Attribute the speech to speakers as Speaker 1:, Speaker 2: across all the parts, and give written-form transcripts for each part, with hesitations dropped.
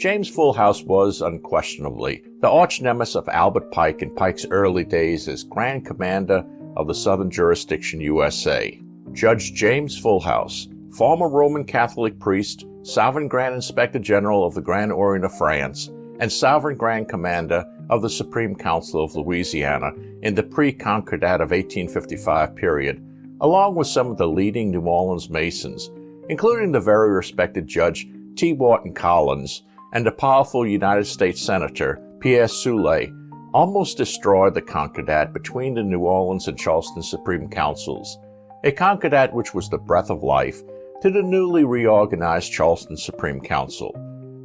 Speaker 1: James Foulhouze was, unquestionably, the arch-nemesis of Albert Pike in Pike's early days as Grand Commander of the Southern Jurisdiction USA. Judge James Foulhouze, former Roman Catholic priest, Sovereign Grand Inspector General of the Grand Orient of France, and Sovereign Grand Commander of the Supreme Council of Louisiana in the pre-Concordat of 1855 period, along with some of the leading New Orleans Masons, including the very respected Judge T. Wharton Collins and the powerful United States Senator Pierre Soule, almost destroyed the Concordat between the New Orleans and Charleston Supreme Councils, a Concordat which was the breath of life to the newly reorganized Charleston Supreme Council.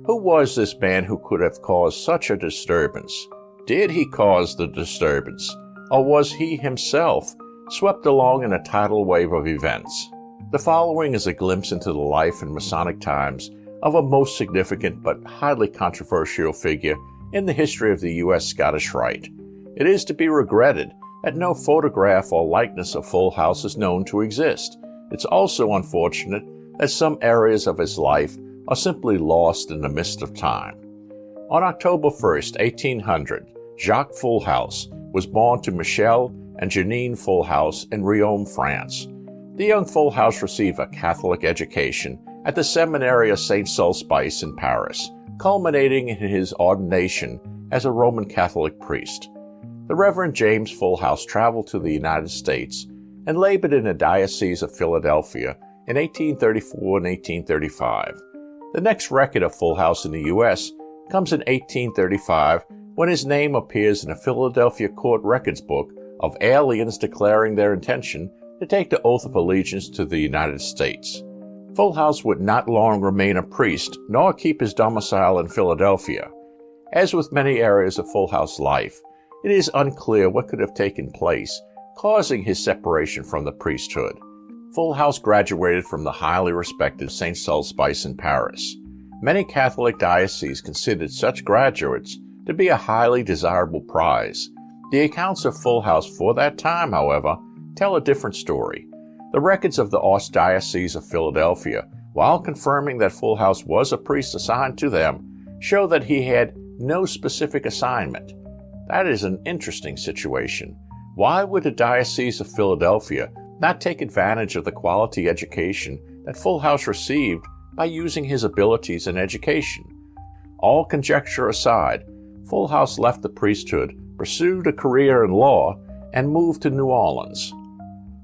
Speaker 1: Who was this man who could have caused such a disturbance? Did he cause the disturbance, or was he himself swept along in a tidal wave of events? The following is a glimpse into the life in Masonic times of a most significant but highly controversial figure in the history of the U.S. Scottish Rite. It is to be regretted that no photograph or likeness of Foulhouze is known to exist. It's also unfortunate that some areas of his life are simply lost in the mist of time. On October 1st, 1800, Jacques Foulhouze was born to Michel and Janine Foulhouze in Riom, France. The young Foulhouze received a Catholic education at the Seminary of Saint Sulpice in Paris, culminating in his ordination as a Roman Catholic priest. The Reverend James Foulhouze traveled to the United States and labored in the Diocese of Philadelphia in 1834 and 1835. The next record of Foulhouze in the U.S. comes in 1835 when his name appears in a Philadelphia Court Records book of aliens declaring their intention to take the oath of allegiance to the United States. Foulhouze would not long remain a priest nor keep his domicile in Philadelphia. As with many areas of Foulhouze's life, it is unclear what could have taken place, causing his separation from the priesthood. Foulhouze graduated from the highly respected Saint Sulpice in Paris. Many Catholic dioceses considered such graduates to be a highly desirable prize. The accounts of Foulhouze for that time, however, tell a different story. The records of the Archdiocese of Philadelphia, while confirming that Foulhouze was a priest assigned to them, show that he had no specific assignment. That is an interesting situation. Why would the Diocese of Philadelphia not take advantage of the quality education that Foulhouze received by using his abilities in education? All conjecture aside, Foulhouze left the priesthood, pursued a career in law, and moved to New Orleans.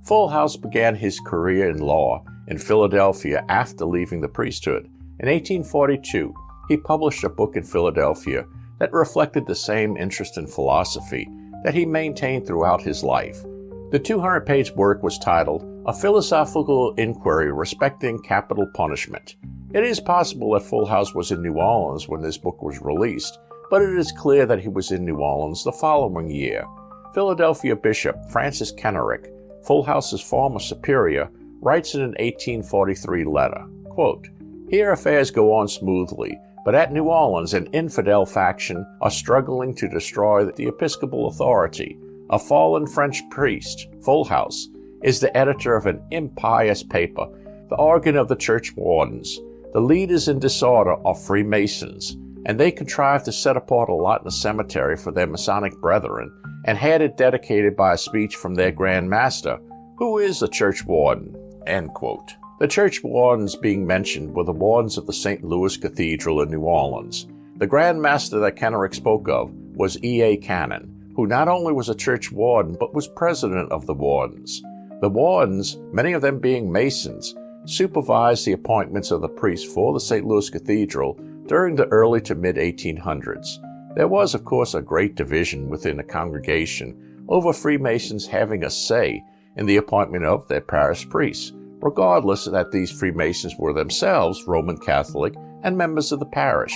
Speaker 1: Foulhouze began his career in law in Philadelphia after leaving the priesthood. In 1842, he published a book in Philadelphia that reflected the same interest in philosophy that he maintained throughout his life. The 200-page work was titled A Philosophical Inquiry Respecting Capital Punishment. It is possible that Foulhouze was in New Orleans when this book was released, but it is clear that he was in New Orleans the following year. Philadelphia Bishop Francis Kenrick, Foulhouze's former superior, writes in an 1843 letter, quote, "Here affairs go on smoothly, but at New Orleans an infidel faction are struggling to destroy the episcopal authority. A fallen French priest, Foulhouze, is the editor of an impious paper, the organ of the church wardens. The leaders in disorder are Freemasons, and they contrive to set apart a lot in the cemetery for their Masonic brethren, and had it dedicated by a speech from their Grand Master, who is the church warden." End quote. The church wardens being mentioned were the wardens of the St. Louis Cathedral in New Orleans. The Grand Master that Kenrick spoke of was E.A. Cannon, who not only was a church warden but was president of the wardens. The wardens, many of them being Masons, supervised the appointments of the priests for the St. Louis Cathedral during the early to mid-1800s. There was, of course, a great division within the congregation over Freemasons having a say in the appointment of their parish priests, regardless that these Freemasons were themselves Roman Catholic and members of the parish.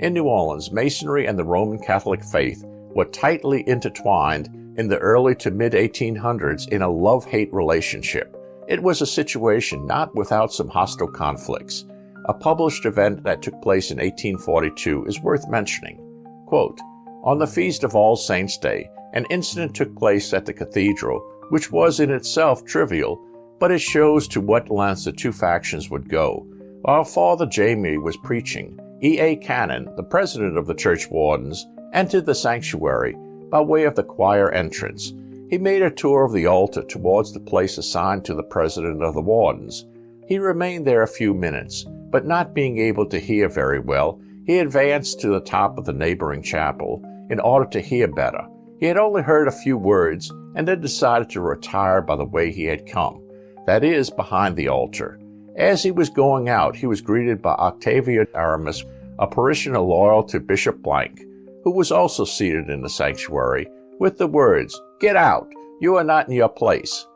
Speaker 1: In New Orleans, Masonry and the Roman Catholic faith were tightly intertwined in the early to mid-1800s in a love-hate relationship. It was a situation not without some hostile conflicts. A published event that took place in 1842 is worth mentioning. Quote, "On the Feast of All Saints' Day, an incident took place at the cathedral, which was in itself trivial, but it shows to what lengths the two factions would go. While Father Jamie was preaching, E.A. Cannon, the president of the church wardens, entered the sanctuary by way of the choir entrance. He made a tour of the altar towards the place assigned to the president of the wardens. He remained there a few minutes, but not being able to hear very well, he advanced to the top of the neighboring chapel in order to hear better. He had only heard a few words and then decided to retire by the way he had come, that is, behind the altar. As he was going out, he was greeted by Octavia Aramis, a parishioner loyal to Bishop Blank, who was also seated in the sanctuary, with the words, "Get out! You are not in your place."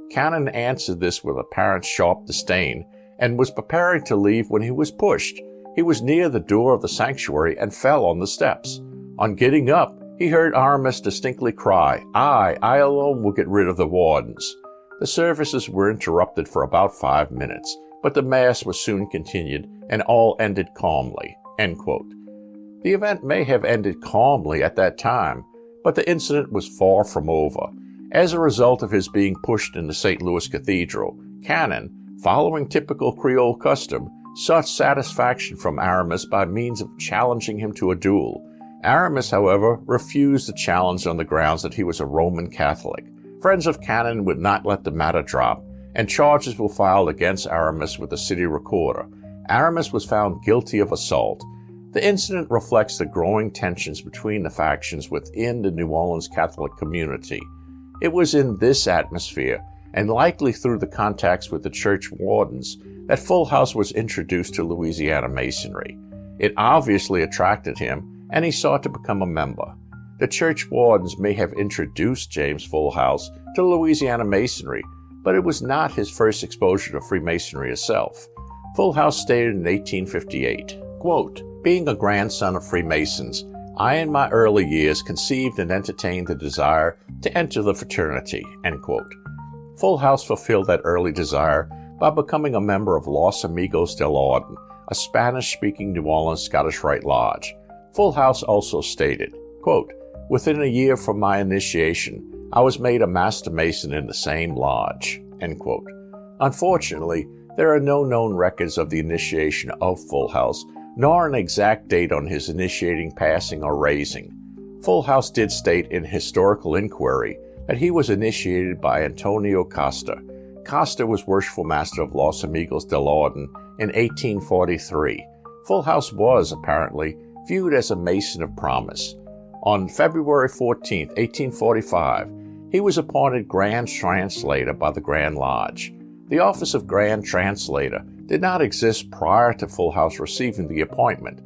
Speaker 1: Cannon answered this with apparent sharp disdain, and was preparing to leave when he was pushed. He was near the door of the sanctuary and fell on the steps. On getting up, he heard Aramis distinctly cry, I alone will get rid of the wardens." The services were interrupted for about 5 minutes, but the Mass was soon continued, and all ended calmly. End quote. The event may have ended calmly at that time, but the incident was far from over. As a result of his being pushed into St. Louis Cathedral, Cannon, following typical Creole custom, sought satisfaction from Aramis by means of challenging him to a duel. Aramis, however, refused the challenge on the grounds that he was a Roman Catholic. Friends of Cannon would not let the matter drop, and charges were filed against Aramis with the city recorder. Aramis was found guilty of assault. The incident reflects the growing tensions between the factions within the New Orleans Catholic community. It was in this atmosphere, and likely through the contacts with the church wardens, that Foulhouze was introduced to Louisiana Masonry. It obviously attracted him, and he sought to become a member. The church wardens may have introduced James Foulhouze to Louisiana Masonry, but it was not his first exposure to Freemasonry itself. Foulhouze stated in 1858, quote, "Being a grandson of Freemasons, I in my early years conceived and entertained the desire to enter the fraternity." End quote. Foulhouze fulfilled that early desire by becoming a member of Los Amigos del Orden, a Spanish-speaking New Orleans Scottish Rite Lodge. Foulhouze also stated, quote, "Within a year from my initiation, I was made a Master Mason in the same lodge." End quote. Unfortunately, there are no known records of the initiation of Foulhouze, nor an exact date on his initiating, passing, or raising. Foulhouze did state in Historical Inquiry that he was initiated by Antonio Costa. Costa was Worshipful Master of Los Amigos del Orden in 1843. Foulhouze was, apparently, viewed as a Mason of promise. On February 14, 1845, he was appointed Grand Translator by the Grand Lodge. The office of Grand Translator did not exist prior to Foulhouze receiving the appointment.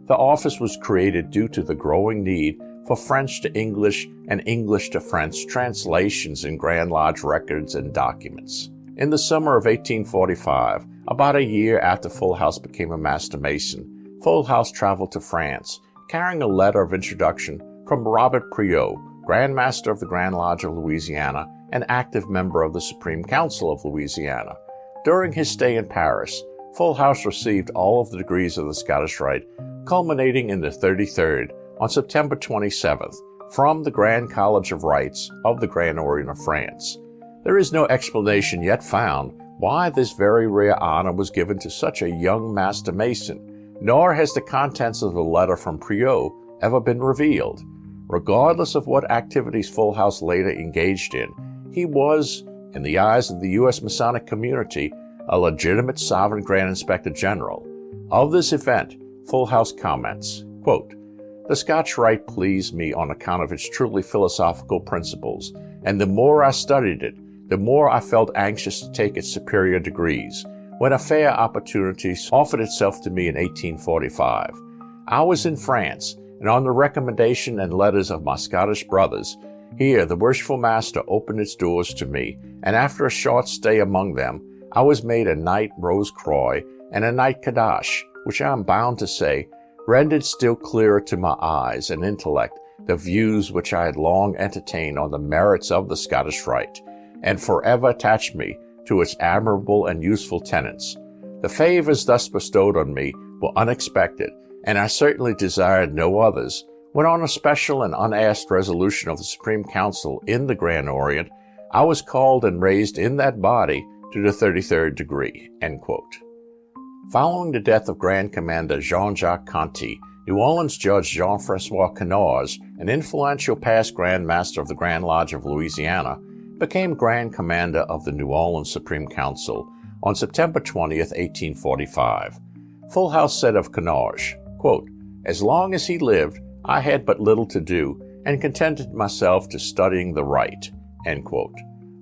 Speaker 1: The office was created due to the growing need for French to English and English to French translations in Grand Lodge records and documents. In the summer of 1845, about a year after Foulhouze became a Master Mason, Foulhouze traveled to France, carrying a letter of introduction from Robert Priot, Grand Master of the Grand Lodge of Louisiana and active member of the Supreme Council of Louisiana. During his stay in Paris, Foulhouze received all of the degrees of the Scottish Rite, culminating in the 33rd on September 27th from the Grand College of Rites of the Grand Orient of France. There is no explanation yet found why this very rare honor was given to such a young Master Mason, nor has the contents of the letter from Priot ever been revealed. Regardless of what activities Foulhouze later engaged in, he was, in the eyes of the U.S. Masonic community, a legitimate sovereign Grand Inspector General. Of this event, Foulhouze comments, quote, "The Scotch Rite pleased me on account of its truly philosophical principles, and the more I studied it, the more I felt anxious to take its superior degrees, when a fair opportunity offered itself to me in 1845. I was in France, and on the recommendation and letters of my Scottish brothers, here the Worshipful Master opened its doors to me, and after a short stay among them, I was made a Knight Rose Croix and a Knight Kadash, which I am bound to say rendered still clearer to my eyes and intellect the views which I had long entertained on the merits of the Scottish Rite, and forever attached me to its admirable and useful tenets. The favors thus bestowed on me were unexpected, and I certainly desired no others, when on a special and unasked resolution of the Supreme Council in the Grand Orient, I was called and raised in that body to the 33rd degree." End quote. Following the death of Grand Commander Jean-Jacques Conti, New Orleans Judge Jean-François Canarge, an influential past Grand Master of the Grand Lodge of Louisiana, became Grand Commander of the New Orleans Supreme Council on September 20, 1845. Foulhouze said of Canarge, quote, "As long as he lived, I had but little to do, and contented myself to studying the right." End quote.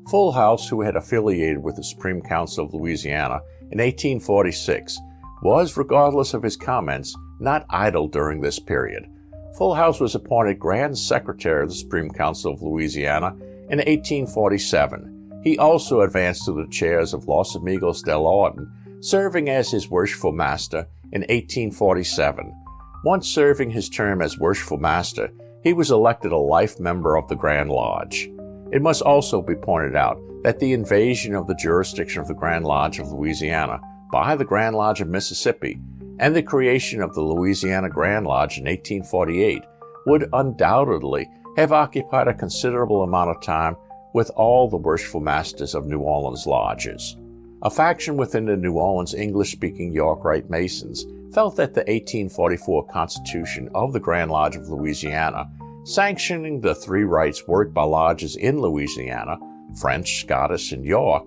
Speaker 1: Foulhouze, who had affiliated with the Supreme Council of Louisiana in 1846, was, regardless of his comments, not idle during this period. Foulhouze was appointed Grand Secretary of the Supreme Council of Louisiana in 1847. He also advanced to the chairs of Los Amigos del Orden, serving as his worshipful master in 1847. Once serving his term as worshipful master, he was elected a life member of the Grand Lodge. It must also be pointed out that the invasion of the jurisdiction of the Grand Lodge of Louisiana by the Grand Lodge of Mississippi and the creation of the Louisiana Grand Lodge in 1848 would undoubtedly have occupied a considerable amount of time with all the worshipful masters of New Orleans lodges. A faction within the New Orleans English-speaking York Rite Masons felt that the 1844 Constitution of the Grand Lodge of Louisiana, sanctioning the three rites worked by lodges in Louisiana, French, Scottish, and York,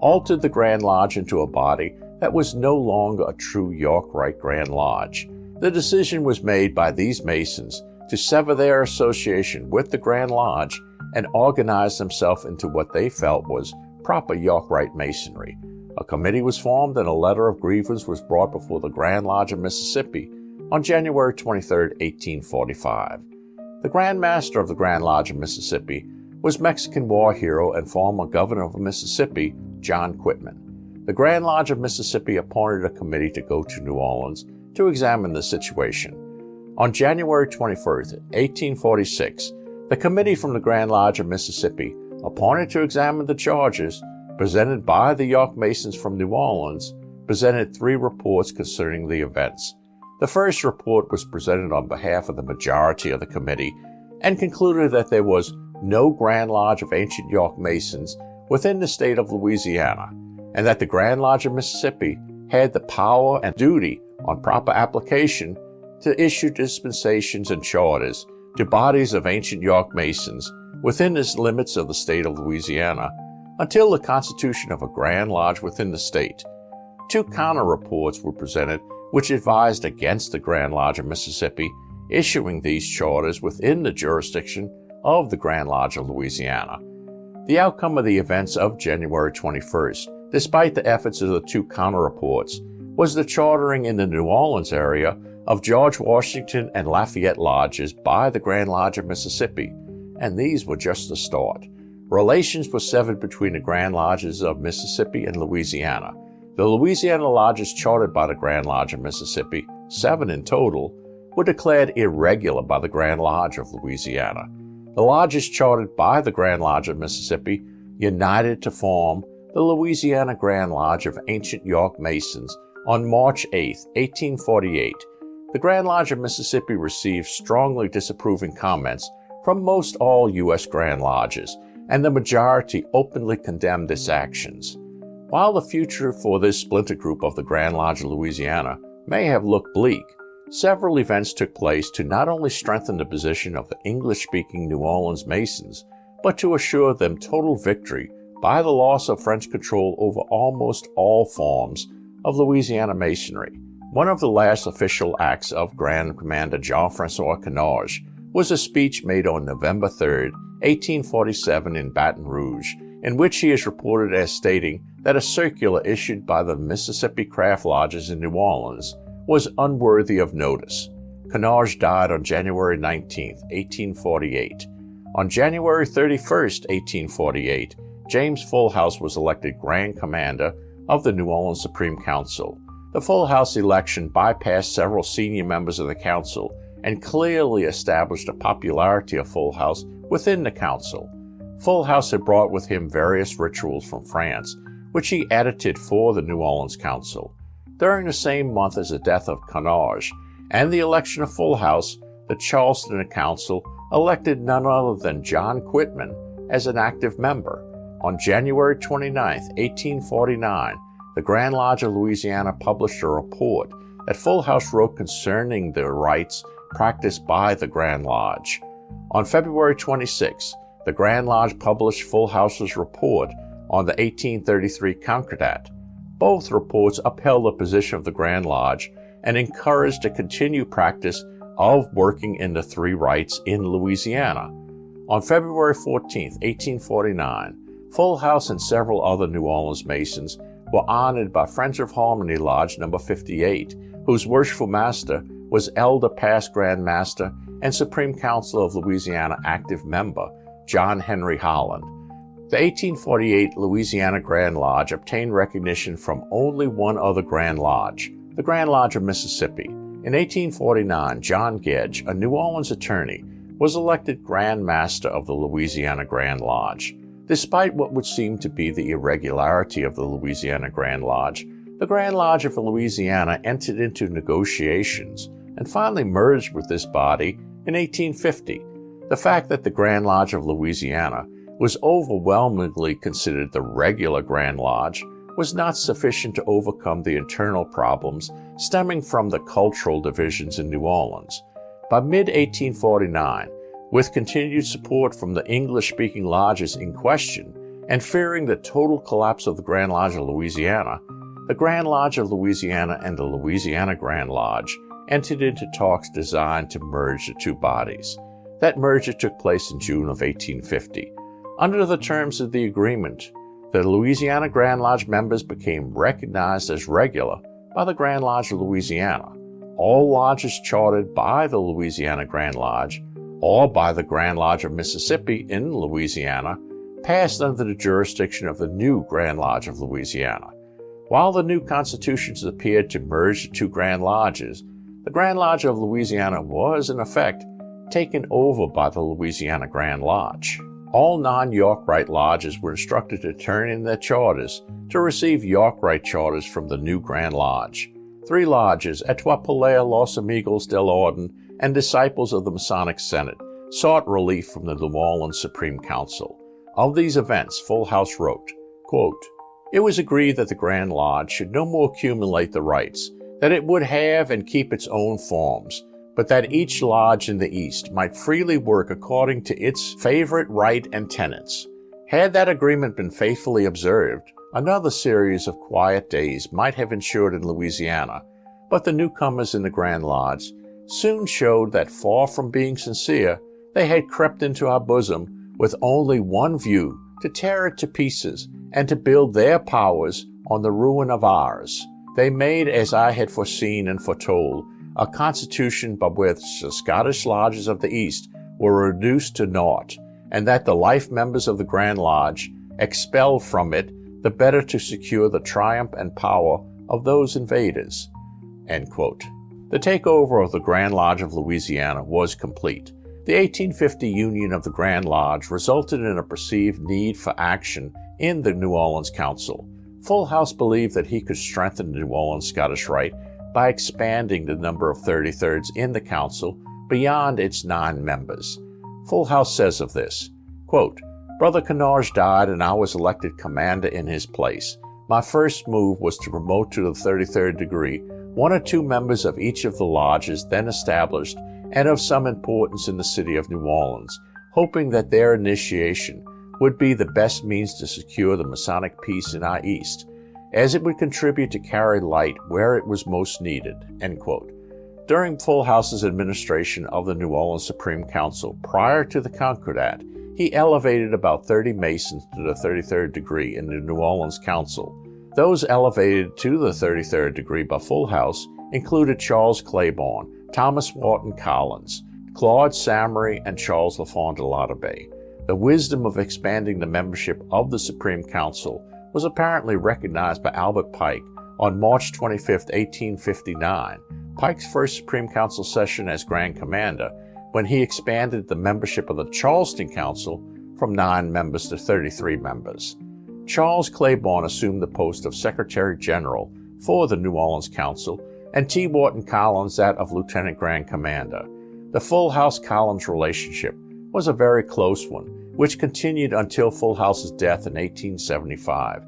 Speaker 1: altered the Grand Lodge into a body that was no longer a true York Rite Grand Lodge. The decision was made by these Masons to sever their association with the Grand Lodge and organize themselves into what they felt was proper York Rite Masonry. A committee was formed and a letter of grievance was brought before the Grand Lodge of Mississippi on January 23, 1845. The Grand Master of the Grand Lodge of Mississippi was Mexican war hero and former governor of Mississippi, John Quitman. The Grand Lodge of Mississippi appointed a committee to go to New Orleans to examine the situation. On January 21, 1846, the committee from the Grand Lodge of Mississippi, appointed to examine the charges presented by the York Masons from New Orleans, presented three reports concerning the events. The first report was presented on behalf of the majority of the committee and concluded that there was no Grand Lodge of Ancient York Masons within the state of Louisiana, and that the Grand Lodge of Mississippi had the power and duty, on proper application, to issue dispensations and charters to bodies of Ancient York Masons within the limits of the state of Louisiana until the constitution of a Grand Lodge within the state. Two counter-reports were presented which advised against the Grand Lodge of Mississippi issuing these charters within the jurisdiction of the Grand Lodge of Louisiana. The outcome of the events of January 21st, despite the efforts of the two counter-reports, was the chartering in the New Orleans area of George Washington and Lafayette lodges by the Grand Lodge of Mississippi, and these were just the start. Relations were severed between the Grand Lodges of Mississippi and Louisiana. The Louisiana lodges chartered by the Grand Lodge of Mississippi, 7 in total, were declared irregular by the Grand Lodge of Louisiana. The lodges chartered by the Grand Lodge of Mississippi united to form the Louisiana Grand Lodge of Ancient York Masons on March 8, 1848. The Grand Lodge of Mississippi received strongly disapproving comments from most all U.S. Grand Lodges, and the majority openly condemned its actions. While the future for this splinter group of the Grand Lodge of Louisiana may have looked bleak, several events took place to not only strengthen the position of the English-speaking New Orleans Masons, but to assure them total victory by the loss of French control over almost all forms of Louisiana Masonry. One of the last official acts of Grand Commander Jean-François Canarge was a speech made on November 3, 1847 in Baton Rouge, in which he is reported as stating that a circular issued by the Mississippi Craft Lodges in New Orleans was unworthy of notice. Canarge died on January 19, 1848. On January 31, 1848, James Foulhouze was elected Grand Commander of the New Orleans Supreme Council. The Foulhouze election bypassed several senior members of the council and clearly established a popularity of Foulhouze within the council. Foulhouze had brought with him various rituals from France, which he edited for the New Orleans Council. During the same month as the death of Canarge and the election of Foulhouze, the Charleston Council elected none other than John Quitman as an active member. On January 29, 1849, the Grand Lodge of Louisiana published a report that Foulhouze wrote concerning the rites practiced by the Grand Lodge. On February 26, the Grand Lodge published Foulhouze's report on the 1833 Concordat. Both reports upheld the position of the Grand Lodge and encouraged a continued practice of working in the three rites in Louisiana. On February 14, 1849, Foulhouze and several other New Orleans Masons were honored by Friends of Harmony Lodge No. 58, whose worshipful master was Elder Past Grand Master and Supreme Council of Louisiana active member John Henry Holland. The 1848 Louisiana Grand Lodge obtained recognition from only one other Grand Lodge, the Grand Lodge of Mississippi. In 1849, John Gedge, a New Orleans attorney, was elected Grand Master of the Louisiana Grand Lodge. Despite what would seem to be the irregularity of the Louisiana Grand Lodge, the Grand Lodge of Louisiana entered into negotiations and finally merged with this body in 1850. The fact that the Grand Lodge of Louisiana was overwhelmingly considered the regular Grand Lodge was not sufficient to overcome the internal problems stemming from the cultural divisions in New Orleans. By mid-1849, with continued support from the English-speaking lodges in question, and fearing the total collapse of the Grand Lodge of Louisiana, the Grand Lodge of Louisiana and the Louisiana Grand Lodge entered into talks designed to merge the two bodies. That merger took place in June of 1850. Under the terms of the agreement, the Louisiana Grand Lodge members became recognized as regular by the Grand Lodge of Louisiana. All lodges chartered by the Louisiana Grand Lodge or by the Grand Lodge of Mississippi in Louisiana passed under the jurisdiction of the new Grand Lodge of Louisiana. While the new constitutions appeared to merge the two Grand Lodges, the Grand Lodge of Louisiana was, in effect, taken over by the Louisiana Grand Lodge. All non-York Rite lodges were instructed to turn in their charters to receive York Rite charters from the new Grand Lodge. Three lodges, Etoile, Los Amigos del Orden, and Disciples of the Masonic Senate, sought relief from the New Orleans Supreme Council. Of these events, Foulhouze wrote, quote, "It was agreed that the Grand Lodge should no more accumulate the rights, that it would have and keep its own forms, but that each lodge in the East might freely work according to its favorite rite and tenets. Had that agreement been faithfully observed, another series of quiet days might have ensued in Louisiana, but the newcomers in the Grand Lodge soon showed that far from being sincere, they had crept into our bosom with only one view, to tear it to pieces and to build their powers on the ruin of ours. They made, as I had foreseen and foretold, a constitution by which the Scottish lodges of the East were reduced to naught, and that the life members of the Grand Lodge expelled from it, the better to secure the triumph and power of those invaders." End quote. The takeover of the Grand Lodge of Louisiana was complete. The 1850 union of the Grand Lodge resulted in a perceived need for action in the New Orleans Council. Foulhouze believed that he could strengthen the New Orleans Scottish Rite by expanding the number of 33rds in the council beyond its 9 members. Foulhouze says of this, quote, "Brother Canarge died and I was elected commander in his place. My first move was to promote to the 33rd degree 1 or 2 members of each of the lodges then established and of some importance in the city of New Orleans, hoping that their initiation would be the best means to secure the Masonic peace in our East, as it would contribute to carry light where it was most needed." End quote. During Foulhouze's administration of the New Orleans Supreme Council prior to the Concordat, he elevated about 30 Masons to the 33rd degree in the New Orleans Council. Those elevated to the 33rd degree by Foulhouze included Charles Claiborne, Thomas Wharton Collins, Claude Samary, and Charles Lafond de Lauderdale. The wisdom of expanding the membership of the Supreme Council was apparently recognized by Albert Pike on March 25, 1859, Pike's first Supreme Council session as Grand Commander, when he expanded the membership of the Charleston Council from 9 members to 33 members. Charles Claiborne assumed the post of Secretary General for the New Orleans Council, and T. Wharton Collins that of Lieutenant Grand Commander. The Foulhouze-Collins relationship was a very close one, which continued until Foulhouze's death in 1875.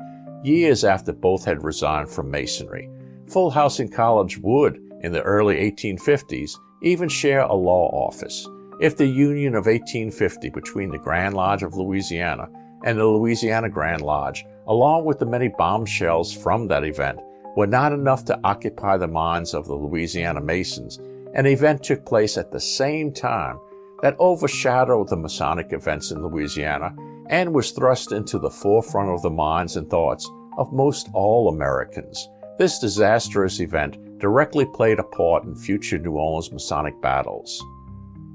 Speaker 1: years after both had resigned from Masonry. Foulhouze and College would, in the early 1850s, even share a law office. If the Union of 1850 between the Grand Lodge of Louisiana and the Louisiana Grand Lodge, along with the many bombshells from that event, were not enough to occupy the minds of the Louisiana Masons, an event took place at the same time that overshadowed the Masonic events in Louisiana and was thrust into the forefront of the minds and thoughts of most all Americans. This disastrous event directly played a part in future New Orleans Masonic battles.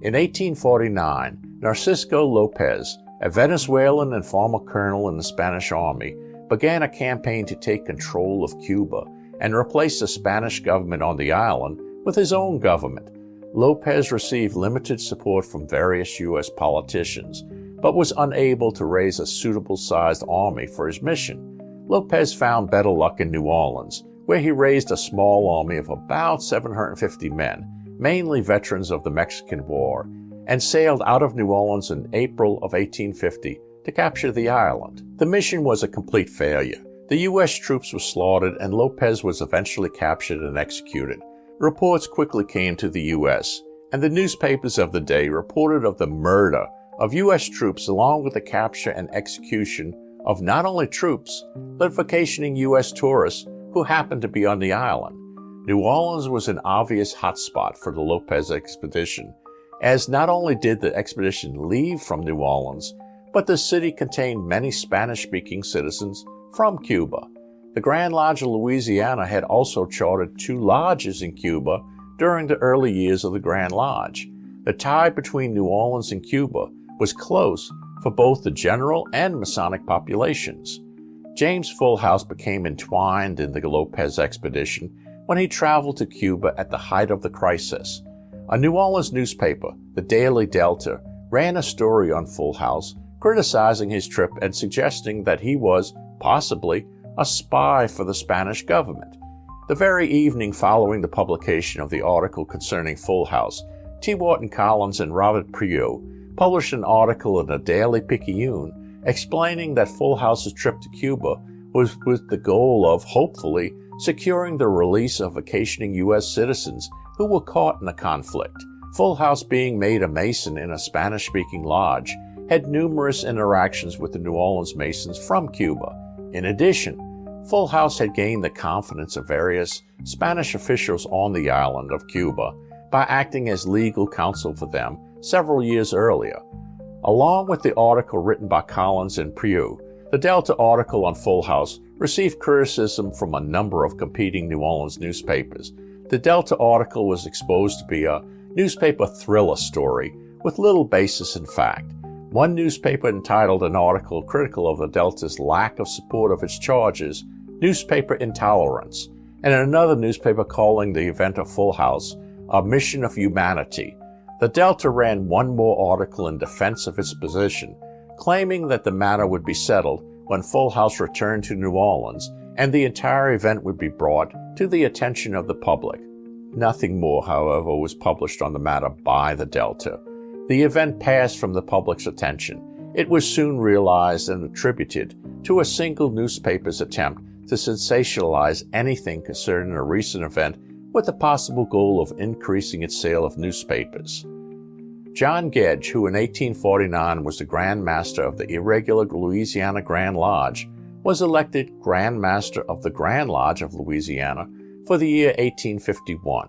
Speaker 1: In 1849, Narcisco Lopez, a Venezuelan and former colonel in the Spanish Army, began a campaign to take control of Cuba and replace the Spanish government on the island with his own government. Lopez received limited support from various U.S. politicians, but was unable to raise a suitable-sized army for his mission. Lopez found better luck in New Orleans, where he raised a small army of about 750 men, mainly veterans of the Mexican War, and sailed out of New Orleans in April of 1850 to capture the island. The mission was a complete failure. The U.S. troops were slaughtered and Lopez was eventually captured and executed. Reports quickly came to the U.S., and the newspapers of the day reported of the murder of U.S. troops along with the capture and execution of not only troops, but vacationing U.S. tourists who happened to be on the island. New Orleans was an obvious hotspot for the Lopez expedition, as not only did the expedition leave from New Orleans, but the city contained many Spanish-speaking citizens from Cuba. The Grand Lodge of Louisiana had also chartered 2 lodges in Cuba during the early years of the Grand Lodge. The tie between New Orleans and Cuba was close for both the general and Masonic populations. James Foulhouze became entwined in the Lopez expedition when he traveled to Cuba at the height of the crisis. A New Orleans newspaper, the Daily Delta, ran a story on Foulhouze, criticizing his trip and suggesting that he was, possibly, a spy for the Spanish government. The very evening following the publication of the article concerning Foulhouze, T. Wharton Collins and Robert Priault published an article in the Daily Picayune explaining that Foulhouze's trip to Cuba was with the goal of, hopefully, securing the release of vacationing U.S. citizens who were caught in the conflict. Foulhouze, being made a Mason in a Spanish-speaking lodge, had numerous interactions with the New Orleans Masons from Cuba. In addition, Foulhouze had gained the confidence of various Spanish officials on the island of Cuba by acting as legal counsel for them several years earlier. Along with the article written by Collins and Priault, the Delta article on Foulhouze received criticism from a number of competing New Orleans newspapers. The Delta article was exposed to be a newspaper thriller story with little basis in fact. One newspaper entitled an article critical of the Delta's lack of support of its charges, "Newspaper Intolerance," and another newspaper calling the event of Foulhouze a mission of humanity. The Delta ran one more article in defense of its position, claiming that the matter would be settled when Foulhouze returned to New Orleans and the entire event would be brought to the attention of the public. Nothing more, however, was published on the matter by the Delta. The event passed from the public's attention. It was soon realized and attributed to a single newspaper's attempt to sensationalize anything concerning a recent event with the possible goal of increasing its sale of newspapers. John Gedge, who in 1849 was the Grand Master of the irregular Louisiana Grand Lodge, was elected Grand Master of the Grand Lodge of Louisiana for the year 1851.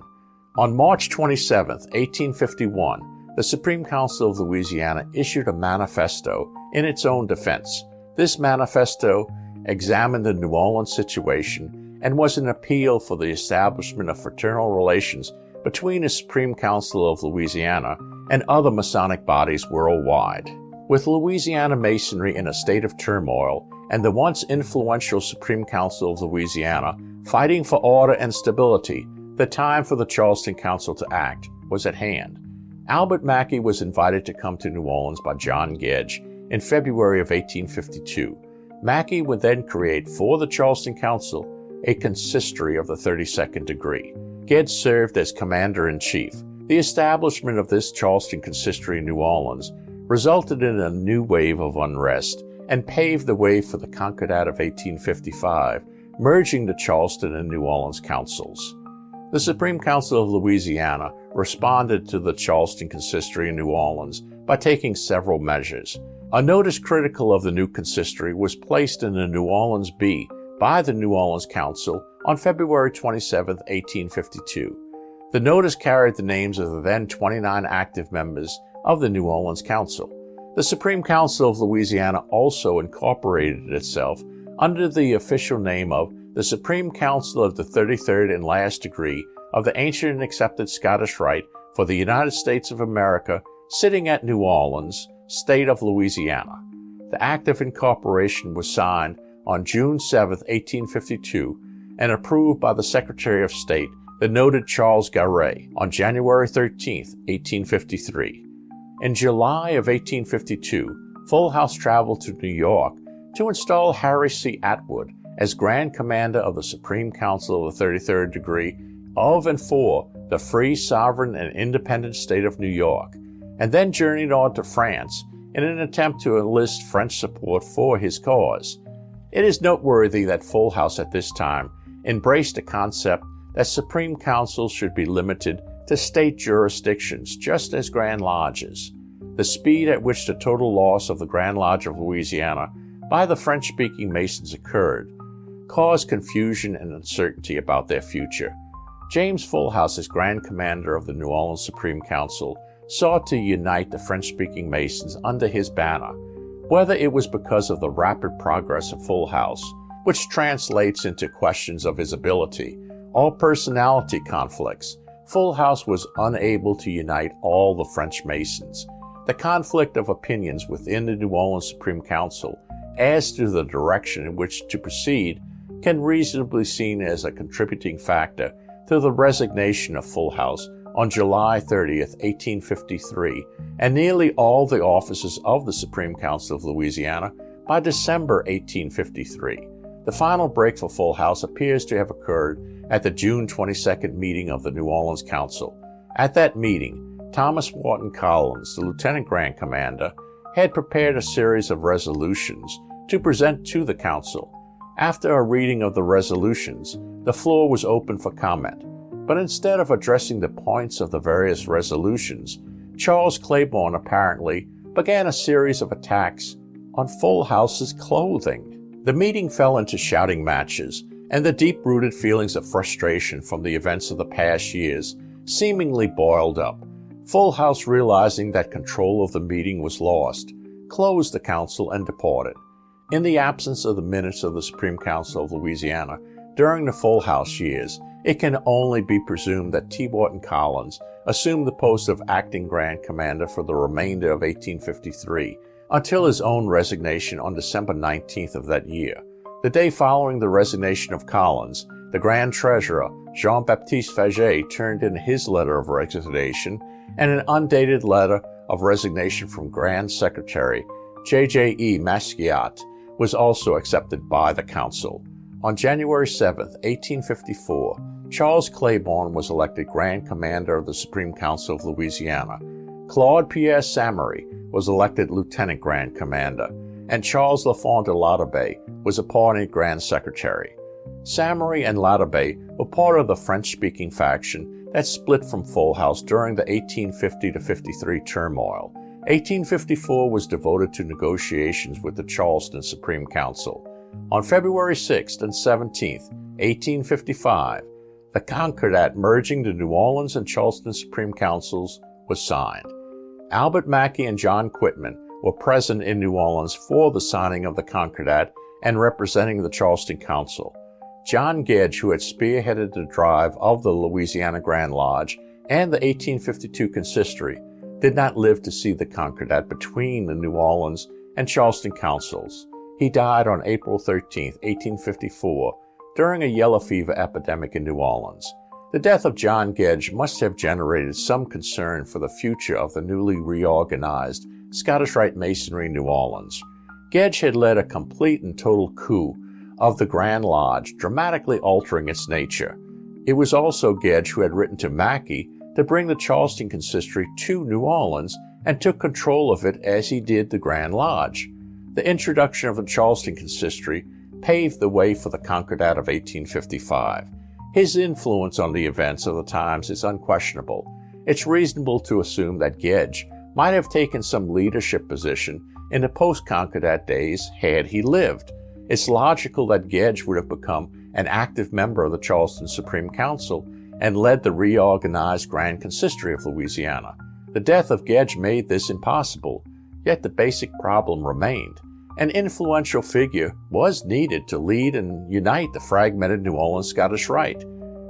Speaker 1: On March 27, 1851, the Supreme Council of Louisiana issued a manifesto in its own defense. This manifesto examined the New Orleans situation and was an appeal for the establishment of fraternal relations between the Supreme Council of Louisiana and other Masonic bodies worldwide. With Louisiana Masonry in a state of turmoil and the once influential Supreme Council of Louisiana fighting for order and stability, the time for the Charleston Council to act was at hand. Albert Mackey was invited to come to New Orleans by John Gedge in February of 1852. Mackey would then create for the Charleston Council a consistory of the 32nd degree. Gedge served as commander-in-chief. The establishment of this Charleston consistory in New Orleans resulted in a new wave of unrest and paved the way for the Concordat of 1855, merging the Charleston and New Orleans councils. The Supreme Council of Louisiana responded to the Charleston consistory in New Orleans by taking several measures. A notice critical of the new consistory was placed in the New Orleans Bee by the New Orleans Council on February 27, 1852. The notice carried the names of the then 29 active members of the New Orleans Council. The Supreme Council of Louisiana also incorporated itself under the official name of the Supreme Council of the 33rd and last degree of the ancient and accepted Scottish Rite for the United States of America, sitting at New Orleans, State of Louisiana. The act of incorporation was signed on June 7, 1852, and approved by the Secretary of State, the noted Charles Garret, on January 13, 1853. In July of 1852, Foulhouze traveled to New York to install Harry C. Atwood as Grand Commander of the Supreme Council of the 33rd degree of and for the free, sovereign, and independent state of New York, and then journeyed on to France in an attempt to enlist French support for his cause. It is noteworthy that Foulhouze at this time embraced the concept that Supreme Councils should be limited to state jurisdictions, just as Grand Lodges. The speed at which the total loss of the Grand Lodge of Louisiana by the French-speaking Masons occurred caused confusion and uncertainty about their future. James Foulhouze, as Grand Commander of the New Orleans Supreme Council, sought to unite the French-speaking Masons under his banner. Whether it was because of the rapid progress of Foulhouze, which translates into questions of his ability, or personality conflicts, Foulhouze was unable to unite all the French Masons. The conflict of opinions within the New Orleans Supreme Council as to the direction in which to proceed can reasonably be seen as a contributing factor to the resignation of Foulhouze on July 30, 1853, and nearly all the officers of the Supreme Council of Louisiana by December 1853. The final break for Foulhouze appears to have occurred at the June 22nd meeting of the New Orleans Council. At that meeting, Thomas Wharton Collins, the Lieutenant Grand Commander, had prepared a series of resolutions to present to the Council. After a reading of the resolutions, the floor was open for comment. But instead of addressing the points of the various resolutions, Charles Claiborne apparently began a series of attacks on Foulhouze's clothing. The meeting fell into shouting matches, and the deep-rooted feelings of frustration from the events of the past years seemingly boiled up. Foulhouze, realizing that control of the meeting was lost, closed the council and departed. In the absence of the minutes of the Supreme Council of Louisiana during the Foulhouze years, it can only be presumed that T. Wharton Collins assumed the post of acting Grand Commander for the remainder of 1853 until his own resignation on December 19th of that year. The day following the resignation of Collins, the Grand Treasurer, Jean-Baptiste Faget, turned in his letter of resignation, and an undated letter of resignation from Grand Secretary J.J.E. Masciat was also accepted by the Council. On January 7, 1854, Charles Claiborne was elected Grand Commander of the Supreme Council of Louisiana. Claude Pierre Samary was elected Lieutenant Grand Commander, and Charles Lafond de Laudabé was appointed Grand Secretary. Samary and Laudabé were part of the French-speaking faction that split from Foulhouze during the 1850-53 turmoil. 1854 was devoted to negotiations with the Charleston Supreme Council. On February 6th and 17th, 1855, the Concordat merging the New Orleans and Charleston Supreme Councils was signed. Albert Mackey and John Quitman were present in New Orleans for the signing of the Concordat and representing the Charleston Council. John Gedge, who had spearheaded the drive of the Louisiana Grand Lodge and the 1852 consistory, did not live to see the Concordat between the New Orleans and Charleston Councils. He died on April 13, 1854, during a yellow fever epidemic in New Orleans. The death of John Gedge must have generated some concern for the future of the newly reorganized Scottish Rite Masonry in New Orleans. Gedge had led a complete and total coup of the Grand Lodge, dramatically altering its nature. It was also Gedge who had written to Mackey to bring the Charleston consistory to New Orleans and took control of it as he did the Grand Lodge. The introduction of the Charleston Consistory paved the way for the Concordat of 1855. His influence on the events of the times is unquestionable. It's reasonable to assume that Gedge might have taken some leadership position in the post-Concordat days had he lived. It's logical that Gedge would have become an active member of the Charleston Supreme Council and led the reorganized Grand Consistory of Louisiana. The death of Gedge made this impossible, yet the basic problem remained. An influential figure was needed to lead and unite the fragmented New Orleans Scottish Rite.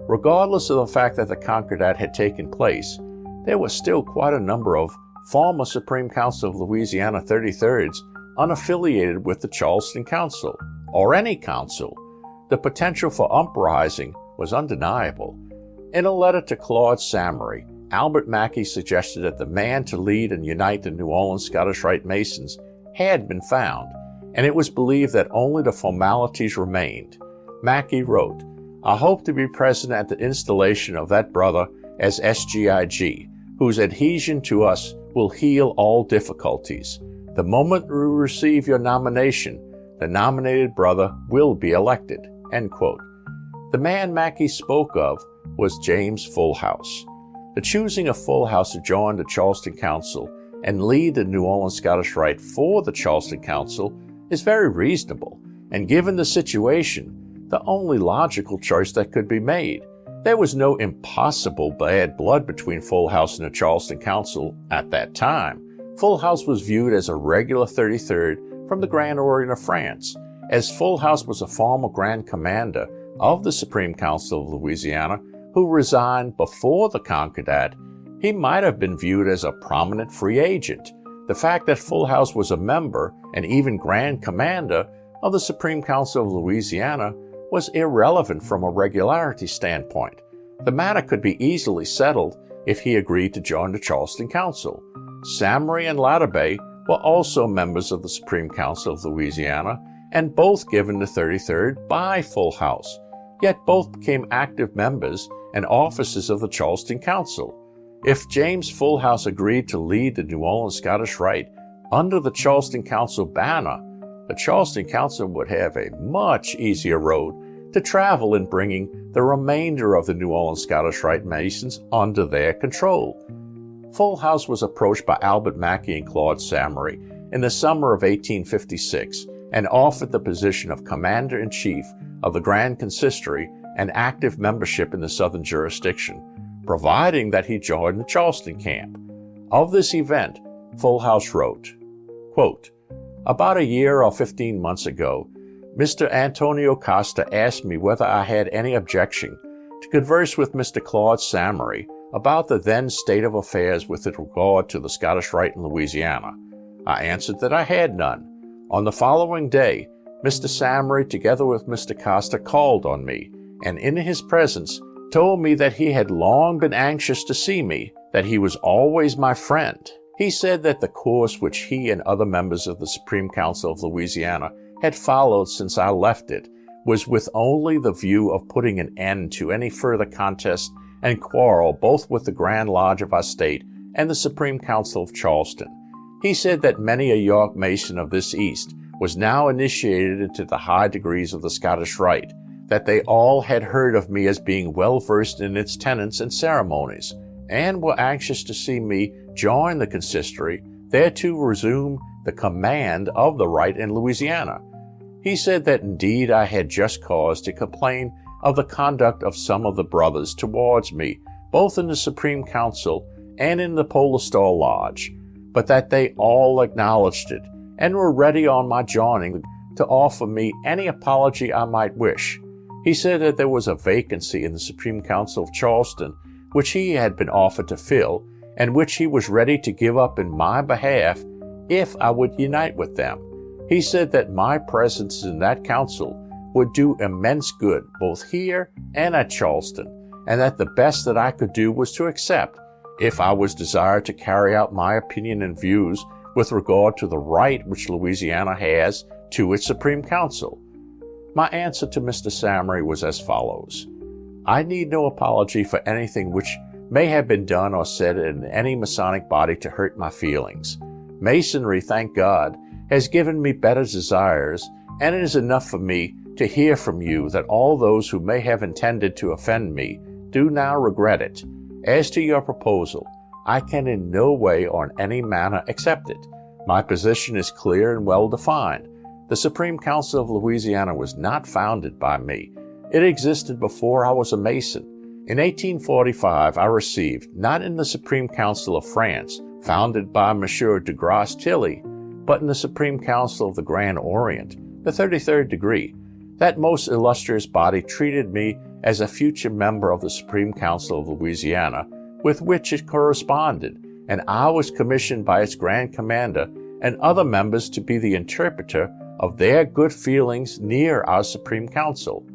Speaker 1: Regardless of the fact that the Concordat had taken place, there was still quite a number of former Supreme Council of Louisiana 33rds unaffiliated with the Charleston Council, or any council. The potential for uprising was undeniable. In a letter to Claude Samory, Albert Mackey suggested that the man to lead and unite the New Orleans Scottish Rite Masons had been found, and it was believed that only the formalities remained. Mackey wrote, "I hope to be present at the installation of that brother as SGIG, whose adhesion to us will heal all difficulties. The moment we receive your nomination, the nominated brother will be elected." End quote. The man Mackey spoke of was James Foulhouze. The choosing of Foulhouze to join the Charleston Council and lead the New Orleans Scottish Rite for the Charleston Council is very reasonable, and given the situation, the only logical choice that could be made. There was no impossible bad blood between Foulhouze and the Charleston Council at that time. Foulhouze was viewed as a regular 33rd from the Grand Orient of France. As Foulhouze was a former Grand Commander of the Supreme Council of Louisiana who resigned before the Concordat, he might have been viewed as a prominent free agent. The fact that Foulhouze was a member and even Grand Commander of the Supreme Council of Louisiana was irrelevant from a regularity standpoint. The matter could be easily settled if he agreed to join the Charleston Council. Samory and Lattabé were also members of the Supreme Council of Louisiana and both given the 33rd by Foulhouze, yet both became active members and officers of the Charleston Council. If James Foulhouze agreed to lead the New Orleans Scottish Rite under the Charleston Council banner, the Charleston Council would have a much easier road to travel in bringing the remainder of the New Orleans Scottish Rite Masons under their control. Foulhouze was approached by Albert Mackey and Claude Samory in the summer of 1856 and offered the position of Commander-in-Chief of the Grand Consistory and active membership in the Southern jurisdiction, providing that he joined the Charleston camp. Of this event, Foulhouze wrote, quote, "About a year or 15 months ago, Mr. Antonio Costa asked me whether I had any objection to converse with Mr. Claude Samory about the then state of affairs with regard to the Scottish Rite in Louisiana. I answered that I had none. On the following day, Mr. Samory, together with Mr. Costa, called on me, and in his presence told me that he had long been anxious to see me, that he was always my friend. He said that the course which he and other members of the Supreme Council of Louisiana had followed since I left it was with only the view of putting an end to any further contest and quarrel both with the Grand Lodge of our state and the Supreme Council of Charleston. He said that many a York Mason of this East was now initiated into the high degrees of the Scottish Rite, that they all had heard of me as being well versed in its tenets and ceremonies, and were anxious to see me join the consistory, there to resume the command of the Rite in Louisiana. He said that indeed I had just cause to complain of the conduct of some of the brothers towards me, both in the Supreme Council and in the Polar Star Lodge, but that they all acknowledged it and were ready on my joining to offer me any apology I might wish. He said that there was a vacancy in the Supreme Council of Charleston which he had been offered to fill, and which he was ready to give up in my behalf if I would unite with them. He said that my presence in that council would do immense good both here and at Charleston, and that the best that I could do was to accept, if I was desired to carry out my opinion and views with regard to the right which Louisiana has to its Supreme Council. My answer to Mr. Samory was as follows. I need no apology for anything which may have been done or said in any Masonic body to hurt my feelings. Masonry, thank God, has given me better desires, and it is enough for me to hear from you that all those who may have intended to offend me do now regret it. As to your proposal, I can in no way or in any manner accept it. My position is clear and well defined. The Supreme Council of Louisiana was not founded by me. It existed before I was a Mason. In 1845, I received, not in the Supreme Council of France, founded by Monsieur de Grasse-Tilly, but in the Supreme Council of the Grand Orient, the 33rd degree. That most illustrious body treated me as a future member of the Supreme Council of Louisiana, with which it corresponded, and I was commissioned by its Grand Commander and other members to be the interpreter of their good feelings near our Supreme Council.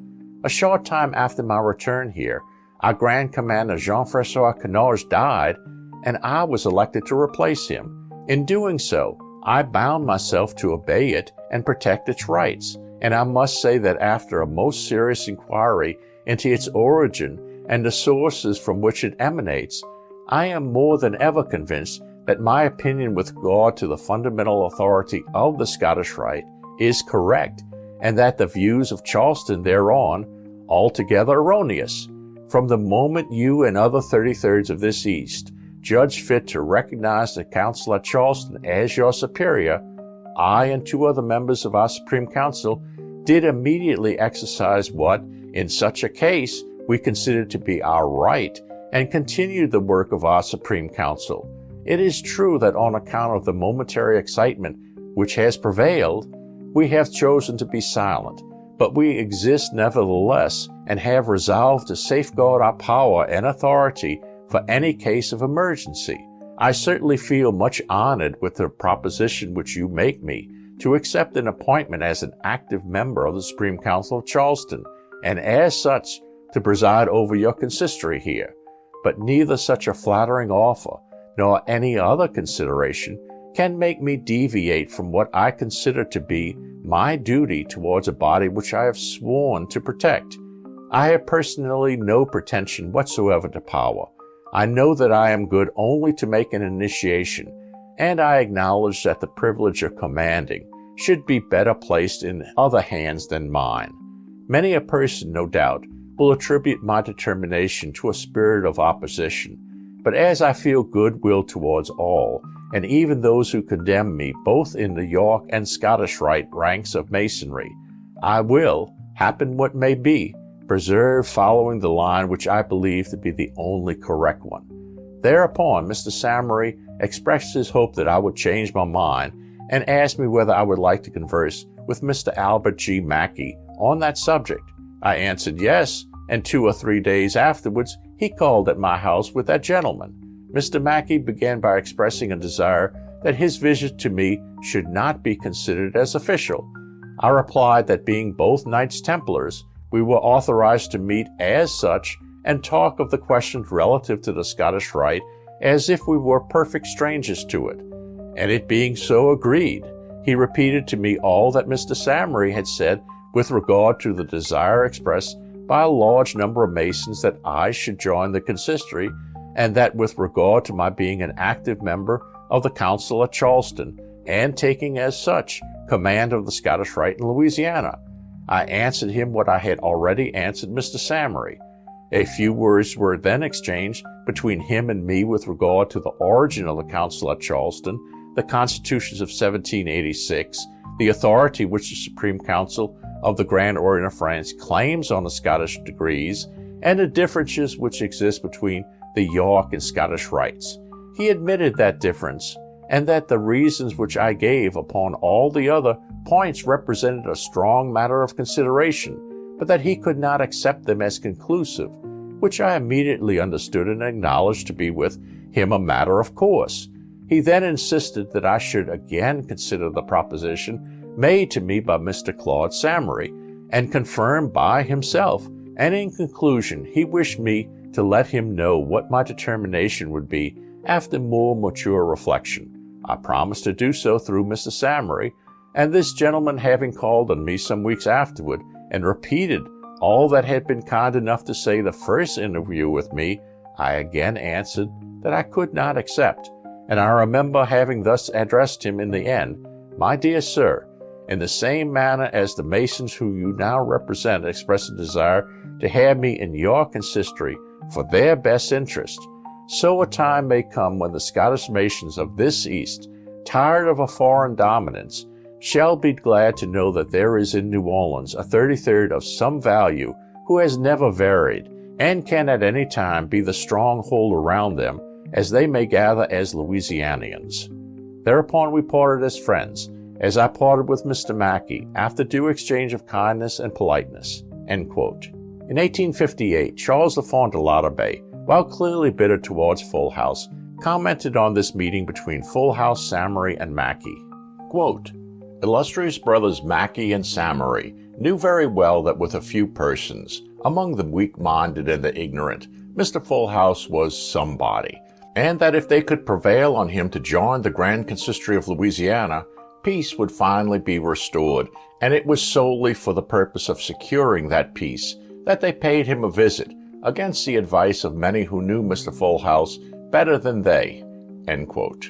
Speaker 1: A short time after my return here, our Grand Commander Jean-François Canarge died, and I was elected to replace him. In doing so, I bound myself to obey it and protect its rights, and I must say that after a most serious inquiry into its origin and the sources from which it emanates, I am more than ever convinced that my opinion with regard to the fundamental authority of the Scottish Rite is correct, and that the views of Charleston thereon altogether erroneous. From the moment you and other 33rds of this East judge fit to recognize the Council at Charleston as your superior, I and 2 other members of our Supreme Council did immediately exercise what, in such a case, we considered to be our right, and continued the work of our Supreme Council. It is true that on account of the momentary excitement which has prevailed, we have chosen to be silent, but we exist nevertheless and have resolved to safeguard our power and authority for any case of emergency. I certainly feel much honored with the proposition which you make me to accept an appointment as an active member of the Supreme Council of Charleston, and as such to preside over your consistory here. But neither such a flattering offer nor any other consideration can make me deviate from what I consider to be my duty towards a body which I have sworn to protect. I have personally no pretension whatsoever to power. I know that I am good only to make an initiation, and I acknowledge that the privilege of commanding should be better placed in other hands than mine. Many a person, no doubt, will attribute my determination to a spirit of opposition, but as I feel goodwill towards all, and even those who condemn me both in the York and Scottish Rite ranks of Masonry, I will, happen what may be, preserve following the line which I believe to be the only correct one. Thereupon Mr. Samory expressed his hope that I would change my mind and asked me whether I would like to converse with Mr. Albert G. Mackey on that subject. I answered yes, and 2 or 3 days afterwards he called at my house with that gentleman. Mr. Mackey began by expressing a desire that his visit to me should not be considered as official. I replied that being both Knights Templars, we were authorized to meet as such and talk of the questions relative to the Scottish Rite as if we were perfect strangers to it. And it being so agreed, he repeated to me all that Mr. Samory had said with regard to the desire expressed by a large number of Masons that I should join the consistory, and that with regard to my being an active member of the Council at Charleston, and taking as such command of the Scottish Rite in Louisiana, I answered him what I had already answered Mr. Samory. A few words were then exchanged between him and me with regard to the origin of the Council at Charleston, the constitutions of 1786, the authority which the Supreme Council of the Grand Orient of France claims on the Scottish degrees, and the differences which exist between the York and Scottish rites. He admitted that difference, and that the reasons which I gave upon all the other points represented a strong matter of consideration, but that he could not accept them as conclusive, which I immediately understood and acknowledged to be with him a matter of course. He then insisted that I should again consider the proposition made to me by Mr. Claude Samory, and confirmed by himself, and in conclusion he wished me to let him know what my determination would be after more mature reflection. I promised to do so through Mr. Samory, and this gentleman having called on me some weeks afterward and repeated all that had been kind enough to say the first interview with me, I again answered that I could not accept, and I remember having thus addressed him in the end, My dear sir, in the same manner as the Masons who you now represent express a desire to have me in your consistory for their best interest, so a time may come when the Scottish Masons of this East, tired of a foreign dominance, shall be glad to know that there is in New Orleans a 33rd of some value who has never varied, and can at any time be the stronghold around them, as they may gather as Louisianians. Thereupon we parted as friends, as I parted with Mr. Mackey, after due exchange of kindness and politeness." End quote. In 1858, Charles de Font de Lauderdale, while clearly bitter towards Foulhouze, commented on this meeting between Foulhouze, Samory, and Mackey. Quote, "Illustrious brothers Mackey and Samory knew very well that with a few persons, among them weak-minded and the ignorant, Mr. Foulhouze was somebody, and that if they could prevail on him to join the Grand Consistory of Louisiana, peace would finally be restored, and it was solely for the purpose of securing that peace that they paid him a visit, against the advice of many who knew Mr. Foulhouze better than they." End quote.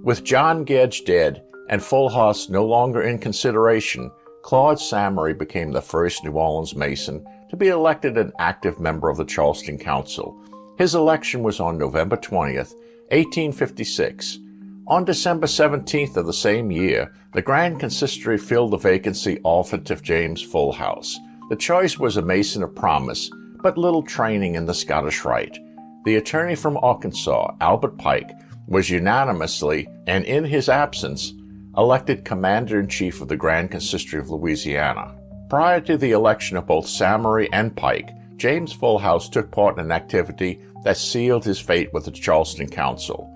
Speaker 1: With John Gedge dead and Foulhouze no longer in consideration, Claude Samory became the first New Orleans Mason to be elected an active member of the Charleston Council. His election was on November 20th, 1856. On December 17th of the same year, the Grand Consistory filled the vacancy offered to James Foulhouze. The choice was a Mason of promise, but little training in the Scottish Rite. The attorney from Arkansas, Albert Pike, was unanimously, and in his absence, elected Commander-in-Chief of the Grand Consistory of Louisiana. Prior to the election of both Samory and Pike, James Foulhouze took part in an activity that sealed his fate with the Charleston Council.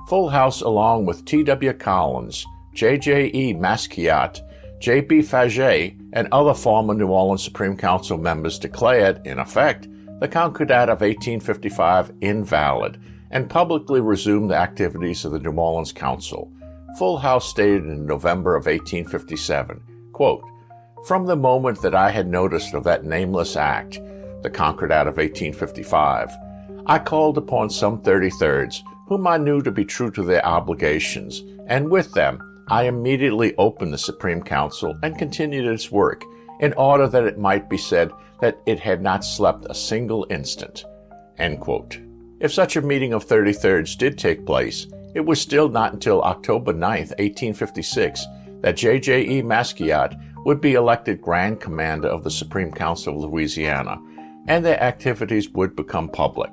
Speaker 1: Foulhouze, along with T.W. Collins, J.J.E. Masciat, J.B. Faget, and other former New Orleans Supreme Council members declared, in effect, the Concordat of 1855 invalid, and publicly resumed the activities of the New Orleans Council. Foulhouze stated in November of 1857, quote, "From the moment that I had noticed of that nameless act, the Concordat of 1855, I called upon some 33rds, whom I knew to be true to their obligations, and with them I immediately opened the Supreme Council and continued its work, in order that it might be said that it had not slept a single instant." End quote. If such a meeting of 33rds did take place, it was still not until October 9th, 1856, that J.J.E. Masciat would be elected Grand Commander of the Supreme Council of Louisiana, and their activities would become public.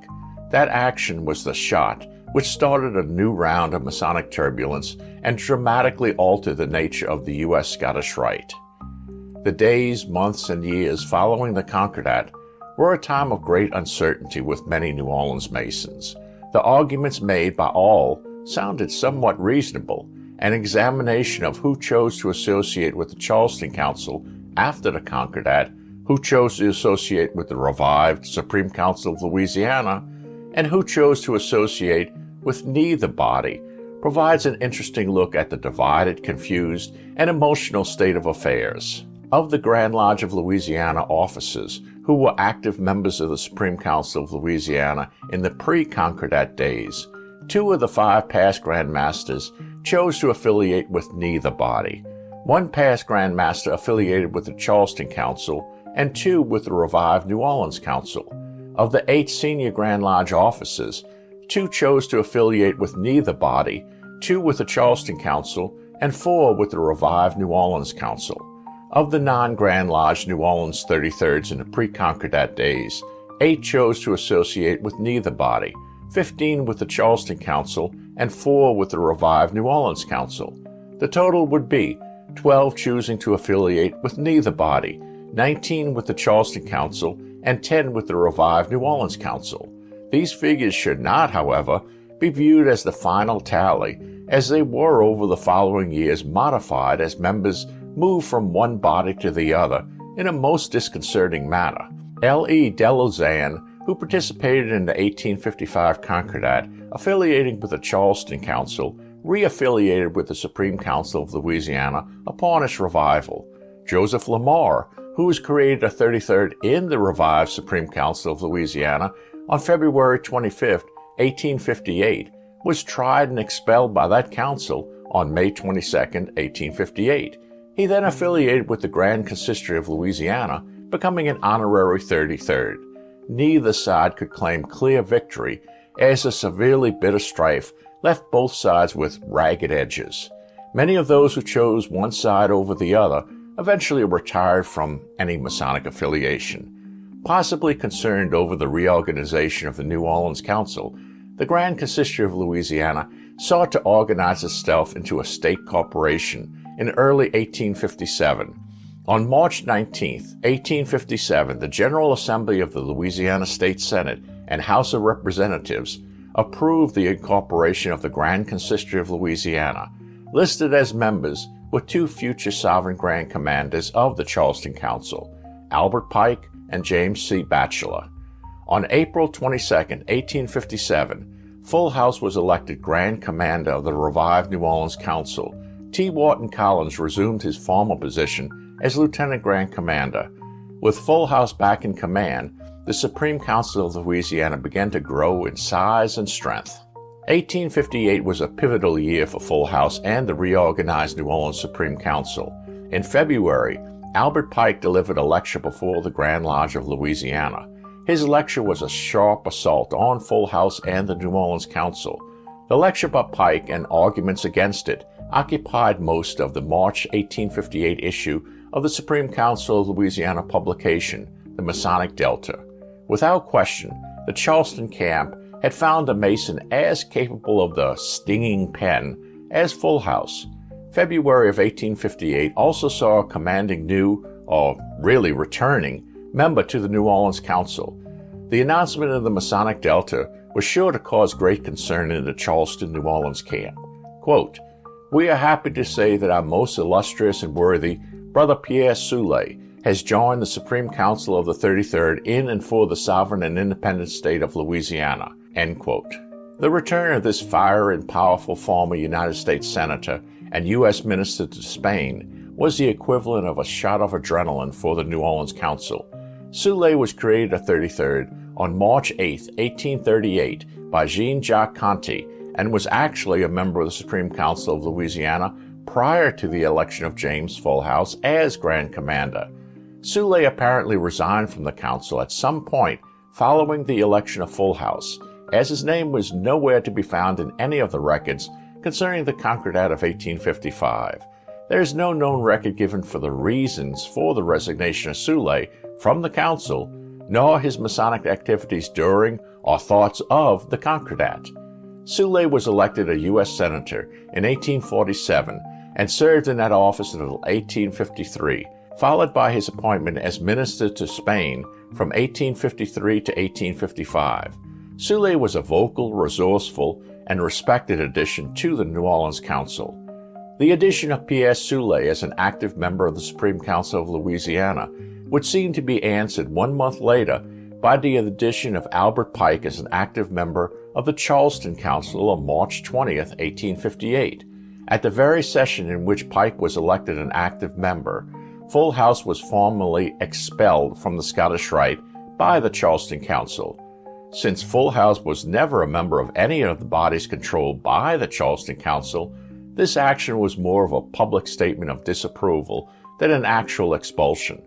Speaker 1: That action was the shot which started a new round of Masonic turbulence and dramatically altered the nature of the U.S. Scottish Rite. The days, months, and years following the Concordat were a time of great uncertainty with many New Orleans Masons. The arguments made by all sounded somewhat reasonable. An examination of who chose to associate with the Charleston Council after the Concordat, who chose to associate with the revived Supreme Council of Louisiana, and who chose to associate with neither body, provides an interesting look at the divided, confused, and emotional state of affairs. Of the Grand Lodge of Louisiana officers who were active members of the Supreme Council of Louisiana in the pre-Concordat days, 2 of the 5 past Grand Masters chose to affiliate with neither body. 1 past Grand Master affiliated with the Charleston Council, and 2 with the revived New Orleans Council. Of the 8 senior Grand Lodge officers, 2 chose to affiliate with neither body, 2 with the Charleston Council, and 4 with the revived New Orleans Council. Of the non-Grand Lodge New Orleans 33rds in the pre-Concordat days, 8 chose to associate with neither body, 15 with the Charleston Council, and 4 with the revived New Orleans Council. The total would be 12 choosing to affiliate with neither body, 19 with the Charleston Council, and 10 with the revived New Orleans Council. These figures should not, however, be viewed as the final tally, as they were over the following years modified as members moved from one body to the other in a most disconcerting manner. L.E. Delozan, who participated in the 1855 Concordat, affiliating with the Charleston Council, re-affiliated with the Supreme Council of Louisiana upon its revival. Joseph Lamar, who was created a 33rd in the revived Supreme Council of Louisiana on February 25, 1858, was tried and expelled by that council on May 22, 1858. He then affiliated with the Grand Consistory of Louisiana, becoming an honorary 33rd. Neither side could claim clear victory, as a severely bitter strife left both sides with ragged edges. Many of those who chose one side over the other eventually retired from any Masonic affiliation. Possibly concerned over the reorganization of the New Orleans Council, the Grand Consistory of Louisiana sought to organize itself into a state corporation in early 1857. On March 19, 1857, the General Assembly of the Louisiana State Senate and House of Representatives approved the incorporation of the Grand Consistory of Louisiana. Listed as members were two future sovereign Grand Commanders of the Charleston Council, Albert Pike and James C. Batchelor. On April 22, 1857, Foulhouze was elected Grand Commander of the revived New Orleans Council. T. Wharton Collins resumed his former position as Lieutenant Grand Commander. With Foulhouze back in command, the Supreme Council of Louisiana began to grow in size and strength. 1858 was a pivotal year for Foulhouze and the reorganized New Orleans Supreme Council. In February, Albert Pike delivered a lecture before the Grand Lodge of Louisiana. His lecture was a sharp assault on Foulhouze and the New Orleans Council. The lecture by Pike and arguments against it occupied most of the March 1858 issue of the Supreme Council of Louisiana publication, the Masonic Delta. Without question, the Charleston camp had found a Mason as capable of the stinging pen as Foulhouze. February of 1858 also saw a commanding new, or really returning, member to the New Orleans Council. The announcement of the Masonic Delta was sure to cause great concern in the Charleston, New Orleans camp. Quote, "We are happy to say that our most illustrious and worthy Brother Pierre Soule has joined the Supreme Council of the 33rd in and for the sovereign and independent state of Louisiana." End quote. The return of this fiery and powerful former United States Senator and U.S. Minister to Spain was the equivalent of a shot of adrenaline for the New Orleans Council. Soule was created a 33rd on March 8, 1838 by Jean-Jacques Conti and was actually a member of the Supreme Council of Louisiana prior to the election of James Foulhouze as Grand Commander. Soule apparently resigned from the council at some point following the election of Foulhouze, as his name was nowhere to be found in any of the records concerning the Concordat of 1855. There is no known record given for the reasons for the resignation of Soule from the council, nor his Masonic activities during or thoughts of the Concordat. Soule was elected a U.S. Senator in 1847 and served in that office until 1853, followed by his appointment as Minister to Spain from 1853 to 1855. Soule was a vocal, resourceful, and respected addition to the New Orleans Council. The addition of Pierre Soule as an active member of the Supreme Council of Louisiana would seem to be answered 1 month later by the addition of Albert Pike as an active member of the Charleston Council on March 20, 1858. At the very session in which Pike was elected an active member, Foulhouze was formally expelled from the Scottish Rite by the Charleston Council. Since Foulhouze was never a member of any of the bodies controlled by the Charleston Council, this action was more of a public statement of disapproval than an actual expulsion.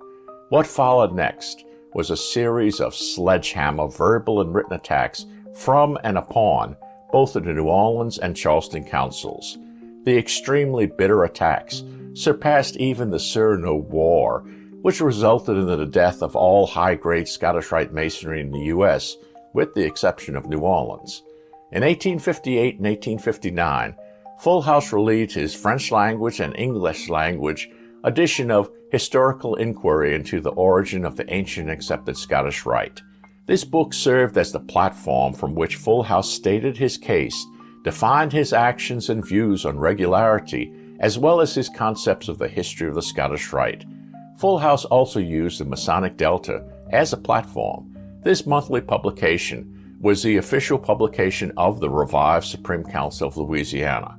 Speaker 1: What followed next was a series of sledgehammer verbal and written attacks from and upon both the New Orleans and Charleston councils. The extremely bitter attacks surpassed even the Cyrano War, which resulted in the death of all high-grade Scottish Rite Masonry in the U.S., with the exception of New Orleans. In 1858 and 1859, Foulhouze released his French language and English language edition of Historical Inquiry into the Origin of the Ancient Accepted Scottish Rite. This book served as the platform from which Foulhouze stated his case, defined his actions and views on regularity, as well as his concepts of the history of the Scottish Rite. Foulhouze also used the Masonic Delta as a platform. This monthly publication was the official publication of the revived Supreme Council of Louisiana.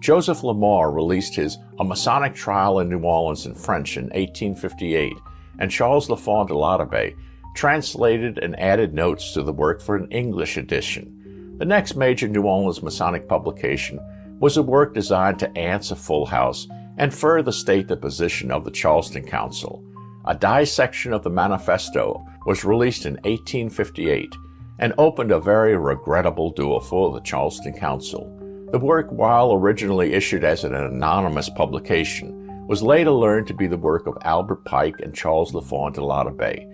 Speaker 1: Joseph Lamar released his A Masonic Trial in New Orleans in French in 1858, and Charles Lafond de Laudabé translated and added notes to the work for an English edition. The next major New Orleans Masonic publication was a work designed to answer Foulhouze and further state the position of the Charleston Council. A dissection of the manifesto was released in 1858 and opened a very regrettable door for the Charleston Council. The work, while originally issued as an anonymous publication, was later learned to be the work of Albert Pike and Charles Lafont de Lauderdale.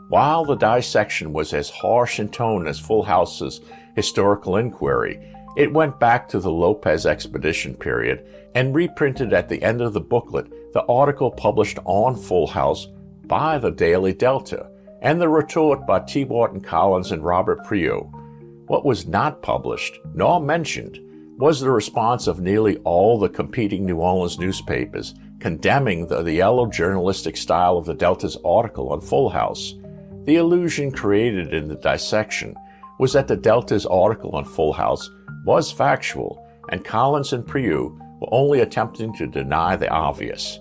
Speaker 1: While the dissection was as harsh in tone as Foulhouze's historical inquiry, it went back to the Lopez expedition period and reprinted at the end of the booklet the article published on Foulhouze by the Daily Delta and the retort by T. Wharton Collins and Robert Priaulx. What was not published, nor mentioned, was the response of nearly all the competing New Orleans newspapers condemning the yellow journalistic style of the Delta's article on Foulhouze. The illusion created in the dissection was that the Delta's article on Foulhouze was factual, and Collins and Priaulx were only attempting to deny the obvious.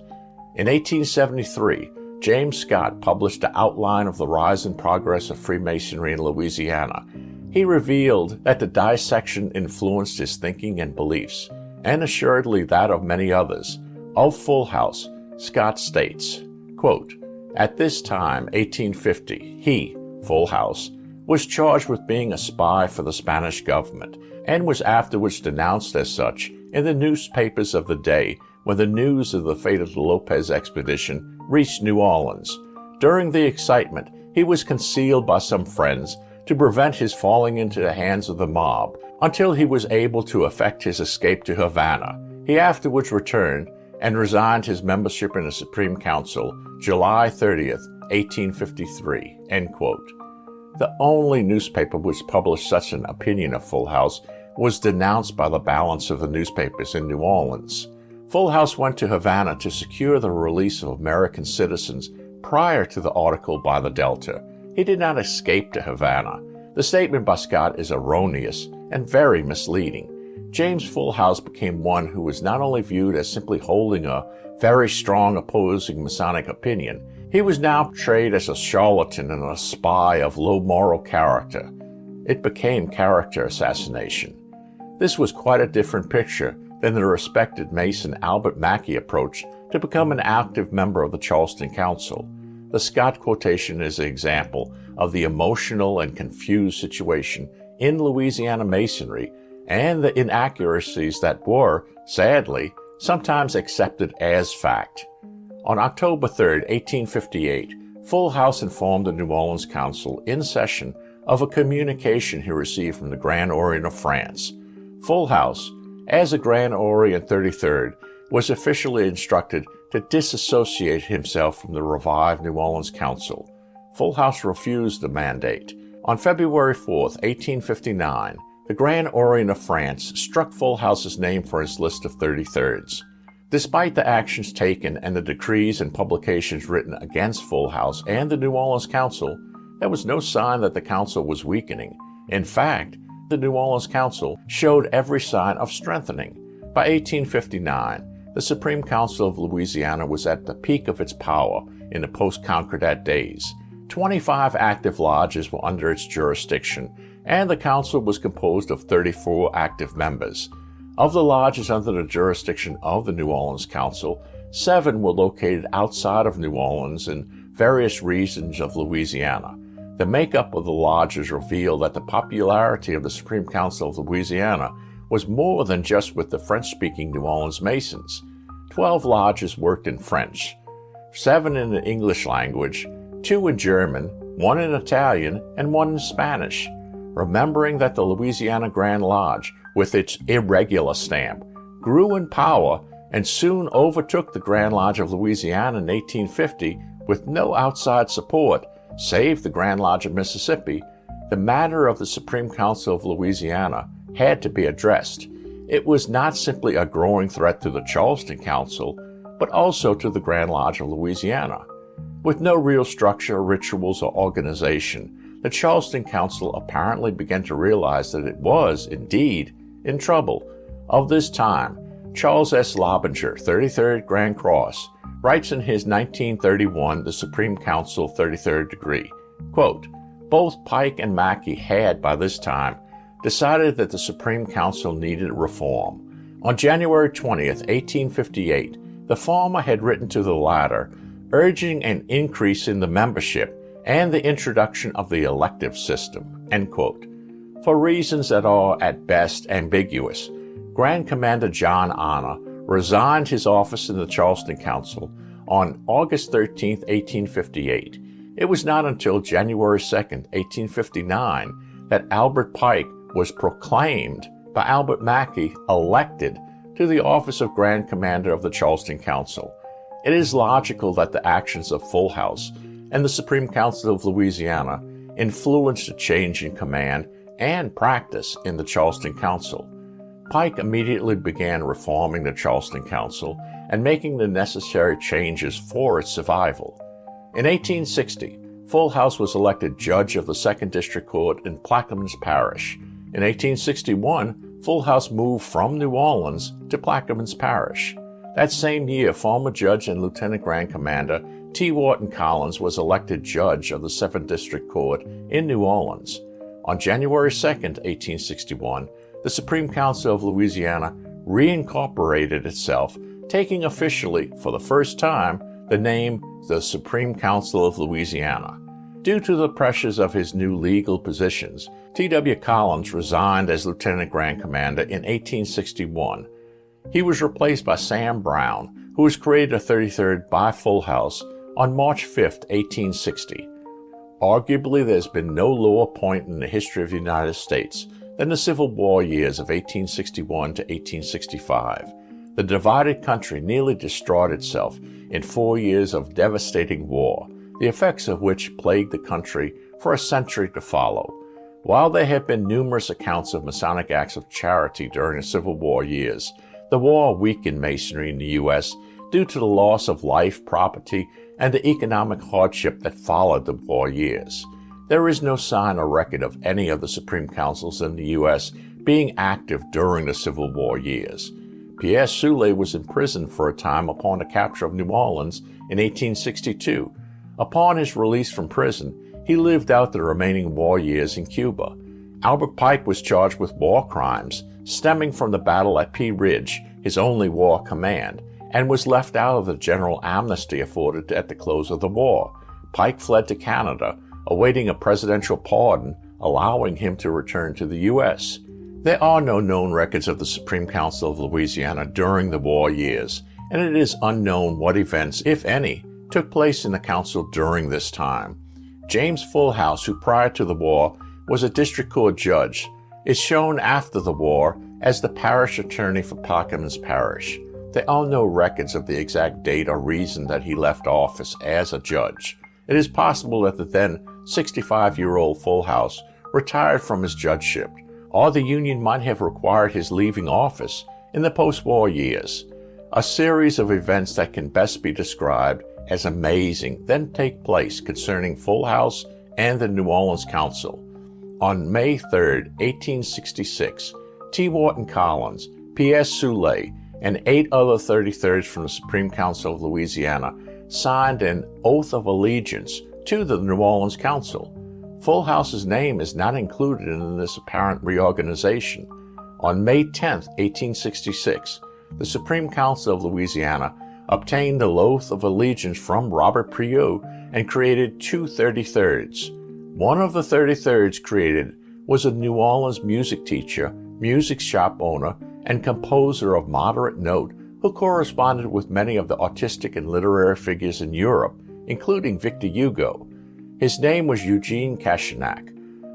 Speaker 1: In 1873, James Scott published the outline of the rise and progress of Freemasonry in Louisiana. He revealed that the dissection influenced his thinking and beliefs, and assuredly that of many others. Of Foulhouze, Scott states, quote, "At this time, 1850, he, Foulhouze, was charged with being a spy for the Spanish government, and was afterwards denounced as such in the newspapers of the day when the news of the fate of the Lopez expedition reached New Orleans. During the excitement, he was concealed by some friends to prevent his falling into the hands of the mob until he was able to effect his escape to Havana. He afterwards returned and resigned his membership in the Supreme Council July 30th, 1853, end quote. The only newspaper which published such an opinion of Foulhouze was denounced by the balance of the newspapers in New Orleans. Foulhouze went to Havana to secure the release of American citizens prior to the article by the Delta. He did not escape to Havana. The statement by Scott is erroneous and very misleading. James Foulhouze became one who was not only viewed as simply holding a very strong opposing Masonic opinion, he was now portrayed as a charlatan and a spy of low moral character. It became character assassination. This was quite a different picture than the respected Mason Albert Mackey approached to become an active member of the Charleston Council. The Scott quotation is an example of the emotional and confused situation in Louisiana Masonry and the inaccuracies that were, sadly, sometimes accepted as fact. On October 3, 1858, Foulhouze informed the New Orleans Council in session of a communication he received from the Grand Orient of France. Foulhouze, as a Grand Orient 33rd, was officially instructed to disassociate himself from the revived New Orleans Council. Foulhouze refused the mandate. On February 4, 1859, the Grand Orient of France struck Foulhouze's name for his list of 33rds. Despite the actions taken and the decrees and publications written against Foulhouze and the New Orleans Council, there was no sign that the council was weakening. In fact, the New Orleans Council showed every sign of strengthening. By 1859, the Supreme Council of Louisiana was at the peak of its power in the post-Concordat days. 25 active lodges were under its jurisdiction, and the council was composed of 34 active members. Of the lodges under the jurisdiction of the New Orleans Council, 7 were located outside of New Orleans in various regions of Louisiana. The makeup of the lodges revealed that the popularity of the Supreme Council of Louisiana was more than just with the French-speaking New Orleans Masons. 12 lodges worked in French, 7 in the English language, 2 in German, 1 in Italian, and 1 in Spanish. Remembering that the Louisiana Grand Lodge, with its irregular stamp, grew in power and soon overtook the Grand Lodge of Louisiana in 1850 with no outside support, save the Grand Lodge of Mississippi, the matter of the Supreme Council of Louisiana had to be addressed. It was not simply a growing threat to the Charleston Council, but also to the Grand Lodge of Louisiana. With no real structure, rituals, or organization, the Charleston Council apparently began to realize that it was, indeed, in trouble. Of this time, Charles S. Lobinger, 33rd Grand Cross, writes in his 1931 The Supreme Council 33rd Degree, quote, "Both Pike and Mackey had, by this time, decided that the Supreme Council needed reform. On January 20th, 1858, the former had written to the latter, urging an increase in the membership and the introduction of the elective system, end quote. For reasons that are at best ambiguous, Grand Commander John Honor resigned his office in the Charleston Council on August 13, 1858. It was not until January 2, 1859, that Albert Pike was proclaimed by Albert Mackey elected to the office of Grand Commander of the Charleston Council. It is logical that the actions of Foulhouze and the Supreme Council of Louisiana influenced a change in command and practice in the Charleston Council. Pike immediately began reforming the Charleston Council and making the necessary changes for its survival. In 1860, Foulhouze was elected judge of the 2nd District Court in Plaquemines Parish. In 1861, Foulhouze moved from New Orleans to Plaquemines Parish. That same year, former judge and Lieutenant Grand Commander T. Wharton Collins was elected judge of the 7th District Court in New Orleans. On January 2, 1861, the Supreme Council of Louisiana reincorporated itself, taking officially, for the first time, the name the Supreme Council of Louisiana. Due to the pressures of his new legal positions, T.W. Collins resigned as Lieutenant Grand Commander in 1861. He was replaced by Sam Brown, who was created a 33rd by Foulhouze on March 5, 1860. Arguably, there's been no lower point in the history of the United States than the Civil War years of 1861 to 1865. The divided country nearly destroyed itself in 4 years of devastating war, the effects of which plagued the country for a century to follow. While there have been numerous accounts of Masonic acts of charity during the Civil War years, the war weakened Masonry in the U.S. due to the loss of life, property, and the economic hardship that followed the war years. There is no sign or record of any of the Supreme Councils in the U.S. being active during the Civil War years. Pierre Soule was imprisoned for a time upon the capture of New Orleans in 1862. Upon his release from prison, he lived out the remaining war years in Cuba. Albert Pike was charged with war crimes stemming from the battle at Pea Ridge, his only war command, and was left out of the general amnesty afforded at the close of the war. Pike fled to Canada, awaiting a presidential pardon, allowing him to return to the U.S. There are no known records of the Supreme Council of Louisiana during the war years, and it is unknown what events, if any, took place in the council during this time. James Foulhouze, who prior to the war was a district court judge, is shown after the war as the parish attorney for Plaquemines Parish. There are no records of the exact date or reason that he left office as a judge. It is possible that the then 65-year-old Foulhouze retired from his judgeship, or the Union might have required his leaving office in the post-war years. A series of events that can best be described as amazing then take place concerning Foulhouze and the New Orleans Council. On May 3, 1866, T. Wharton Collins, Pierre Soule, and 8 other 33rds from the Supreme Council of Louisiana signed an oath of allegiance to the New Orleans Council. Foulhouze's name is not included in this apparent reorganization. On May 10, 1866, the Supreme Council of Louisiana obtained the oath of allegiance from Robert Prieux and created 2 33rds. One of the 33rds created was a New Orleans music teacher, music shop owner, and composer of moderate note who corresponded with many of the artistic and literary figures in Europe, including Victor Hugo. His name was Eugene Cachenac.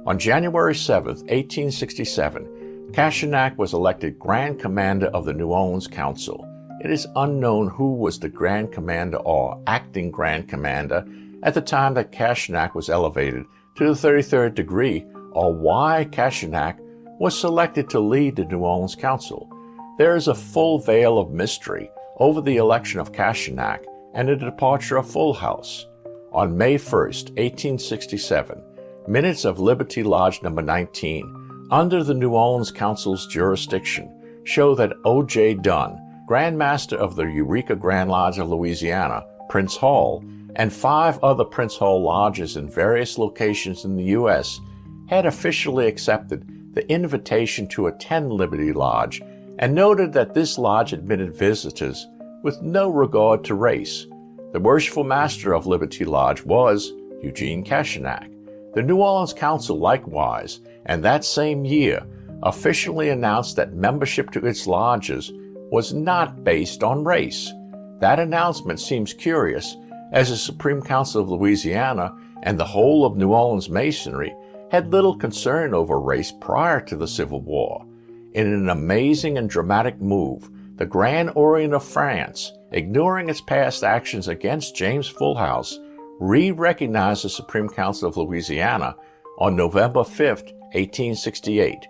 Speaker 1: On January 7, 1867, Cachenac was elected Grand Commander of the New Orleans Council. It is unknown who was the Grand Commander or acting Grand Commander at the time that Cachenac was elevated to the 33rd degree, or why Cachenac was selected to lead the New Orleans Council. There is a full veil of mystery over the election of Cachenac and the departure of Foulhouze. On May 1, 1867, minutes of Liberty Lodge No. 19, under the New Orleans Council's jurisdiction, show that O.J. Dunn, Grand Master of the Eureka Grand Lodge of Louisiana, Prince Hall, and 5 other Prince Hall lodges in various locations in the U.S. had officially accepted the invitation to attend Liberty Lodge and noted that this lodge admitted visitors with no regard to race. The worshipful master of Liberty Lodge was Eugene Kashenak. The New Orleans Council likewise, and that same year, officially announced that membership to its lodges was not based on race. That announcement seems curious, as the Supreme Council of Louisiana and the whole of New Orleans Masonry had little concern over race prior to the Civil War. In an amazing and dramatic move, the Grand Orient of France, ignoring its past actions against James Foulhouze, re-recognized the Supreme Council of Louisiana on November 5, 1868.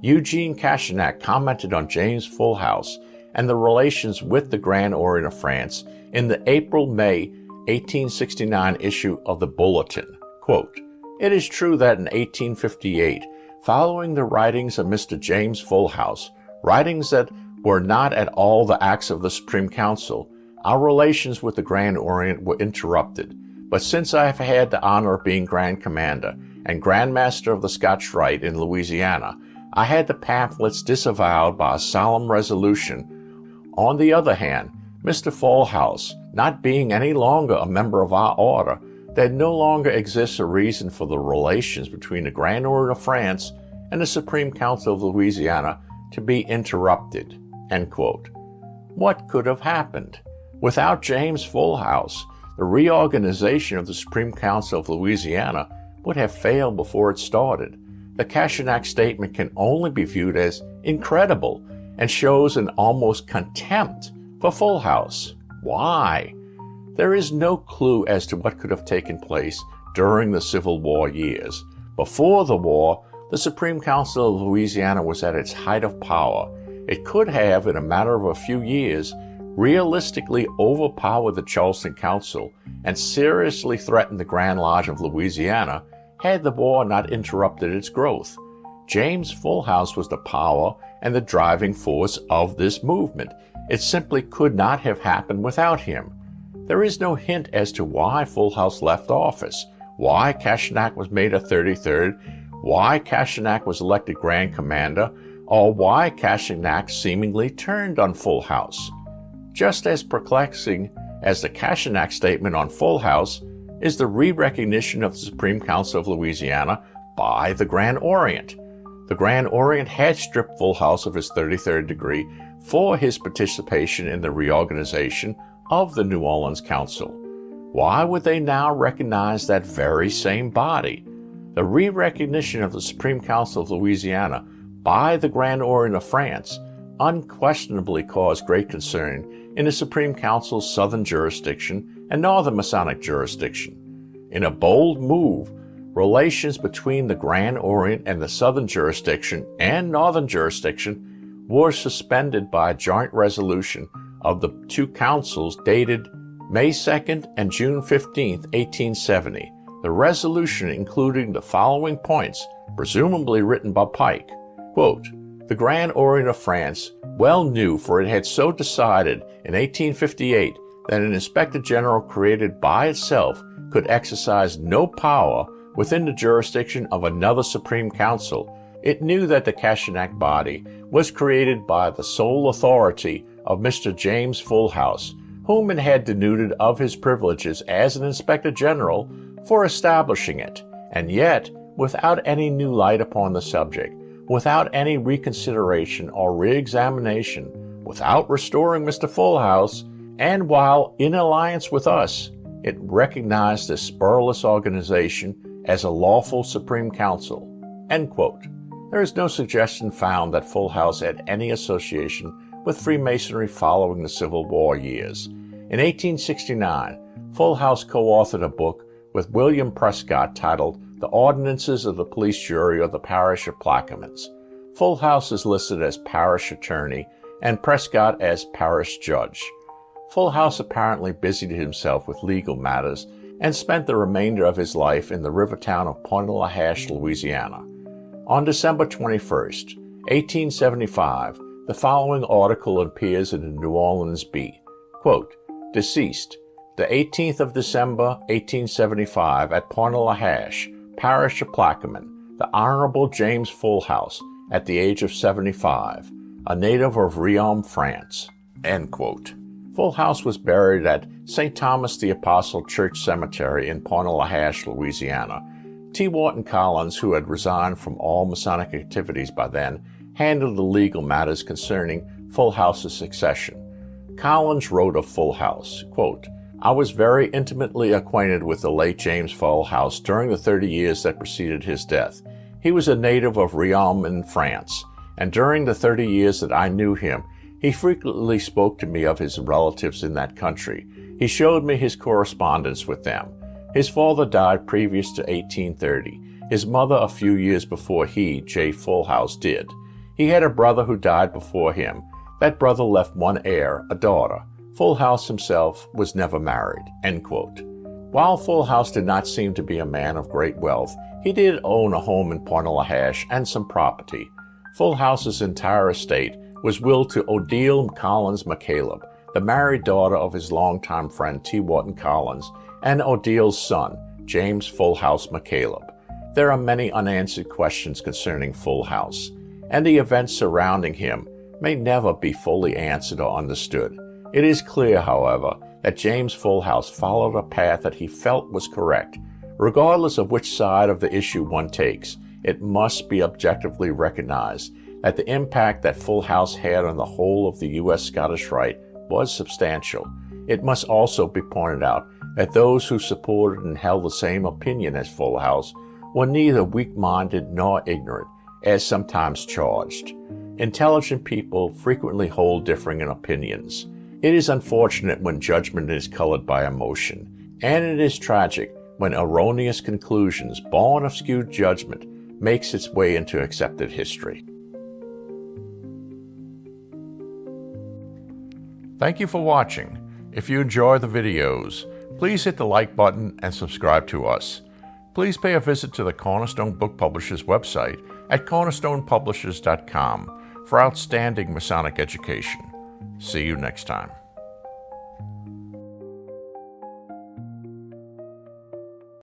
Speaker 1: Eugene Kashenak commented on James Foulhouze and the relations with the Grand Orient of France in the April-May 1869 issue of the Bulletin. Quote, "It is true that in 1858, following the writings of Mr. James Foulhouze, writings that were not at all the acts of the Supreme Council, our relations with the Grand Orient were interrupted. But since I have had the honor of being Grand Commander and Grand Master of the Scottish Rite in Louisiana, I had the pamphlets disavowed by a solemn resolution. On the other hand, Mr. Foulhouze, not being any longer a member of our order, there no longer exists a reason for the relations between the Grand Orient of France and the Supreme Council of Louisiana to be interrupted." End quote. What could have happened? Without James Foulhouze, the reorganization of the Supreme Council of Louisiana would have failed before it started. The Kashenak statement can only be viewed as incredible and shows an almost contempt for Foulhouze. Why? There is no clue as to what could have taken place during the Civil War years. Before the war, the Supreme Council of Louisiana was at its height of power. It could have, in a matter of a few years, realistically overpowered the Charleston Council and seriously threatened the Grand Lodge of Louisiana had the war not interrupted its growth. James Foulhouze was the power and the driving force of this movement. It simply could not have happened without him. There is no hint as to why Foulhouze left office, why Kashenak was made a 33rd, why Kashenak was elected Grand Commander, or why Kashenak seemingly turned on Foulhouze. Just as perplexing as the Kashenak statement on Foulhouze is the re-recognition of the Supreme Council of Louisiana by the Grand Orient. The Grand Orient had stripped Foulhouze of his 33rd degree for his participation in the reorganization of the New Orleans Council. Why would they now recognize that very same body? The re-recognition of the Supreme Council of Louisiana by the Grand Orient of France unquestionably caused great concern in the Supreme Council's southern jurisdiction and northern Masonic jurisdiction. In a bold move, relations between the Grand Orient and the southern jurisdiction and northern jurisdiction were suspended by a joint resolution of the two councils dated May 2nd and June 15th, 1870. The resolution including the following points, presumably written by Pike. Quote, "The Grand Orient of France well knew, for it had so decided in 1858, that an Inspector General created by itself could exercise no power within the jurisdiction of another Supreme Council. It knew that the Kashenak body was created by the sole authority of Mr. James Foulhouze, whom it had denuded of his privileges as an Inspector General for establishing it, and yet, without any new light upon the subject, without any reconsideration or re-examination, without restoring Mr. Foulhouze, and while in alliance with us, it recognized this spurless organization as a lawful Supreme Council." End quote. There is no suggestion found that Foulhouze had any association with Freemasonry following the Civil War years. In 1869, Foulhouze co-authored a book with William Prescott titled The Ordinances of the Police Jury of the Parish of Plaquemines. Foulhouze is listed as parish attorney and Prescott as parish judge. Foulhouze apparently busied himself with legal matters and spent the remainder of his life in the river town of Pointe-à-la-Hache, Louisiana. On December 21st, 1875, the following article appears in the New Orleans Bee. Quote, "Deceased, the 18th of December, 1875, at Pointe-à-la-Hache, Parish of Plaquemine, the Honorable James Foulhouze, at the age of 75. a native of Riom, France." End quote. Foulhouze was buried at St. Thomas the Apostle Church Cemetery in Cornerstone, Louisiana. T. Wharton Collins, who had resigned from all Masonic activities by then, handled the legal matters concerning Foulhouze's succession. Collins wrote of Foulhouze, quote, "I was very intimately acquainted with the late James Foulhouze during the 30 years that preceded his death. He was a native of Riom in France, and during the 30 years that I knew him, he frequently spoke to me of his relatives in that country. He showed me his correspondence with them. His father died previous to 1830, his mother a few years before he, J. Foulhouze, did. He had a brother who died before him. That brother left one heir, a daughter. Foulhouze himself was never married." End quote. While Foulhouze did not seem to be a man of great wealth, he did own a home in Pointe-a-la-Hache and some property. Foulhouze's entire estate was willed to Odile Collins McCaleb, the married daughter of his longtime friend T. Wharton Collins, and Odile's son, James Foulhouze McCaleb. There are many unanswered questions concerning Foulhouze, and the events surrounding him may never be fully answered or understood. It is clear, however, that James Foulhouze followed a path that he felt was correct. Regardless of which side of the issue one takes, it must be objectively recognized that the impact that Foulhouze had on the whole of the U.S. Scottish Rite was substantial. It must also be pointed out that those who supported and held the same opinion as Foulhouze were neither weak-minded nor ignorant, as sometimes charged. Intelligent people frequently hold differing opinions. It is unfortunate when judgment is colored by emotion, and it is tragic when erroneous conclusions born of skewed judgment makes its way into accepted history. Thank you for watching. If you enjoy the videos, please hit the like button and subscribe to us. Please pay a visit to the Cornerstone Book Publishers website at cornerstonepublishers.com for outstanding Masonic education. See you next time.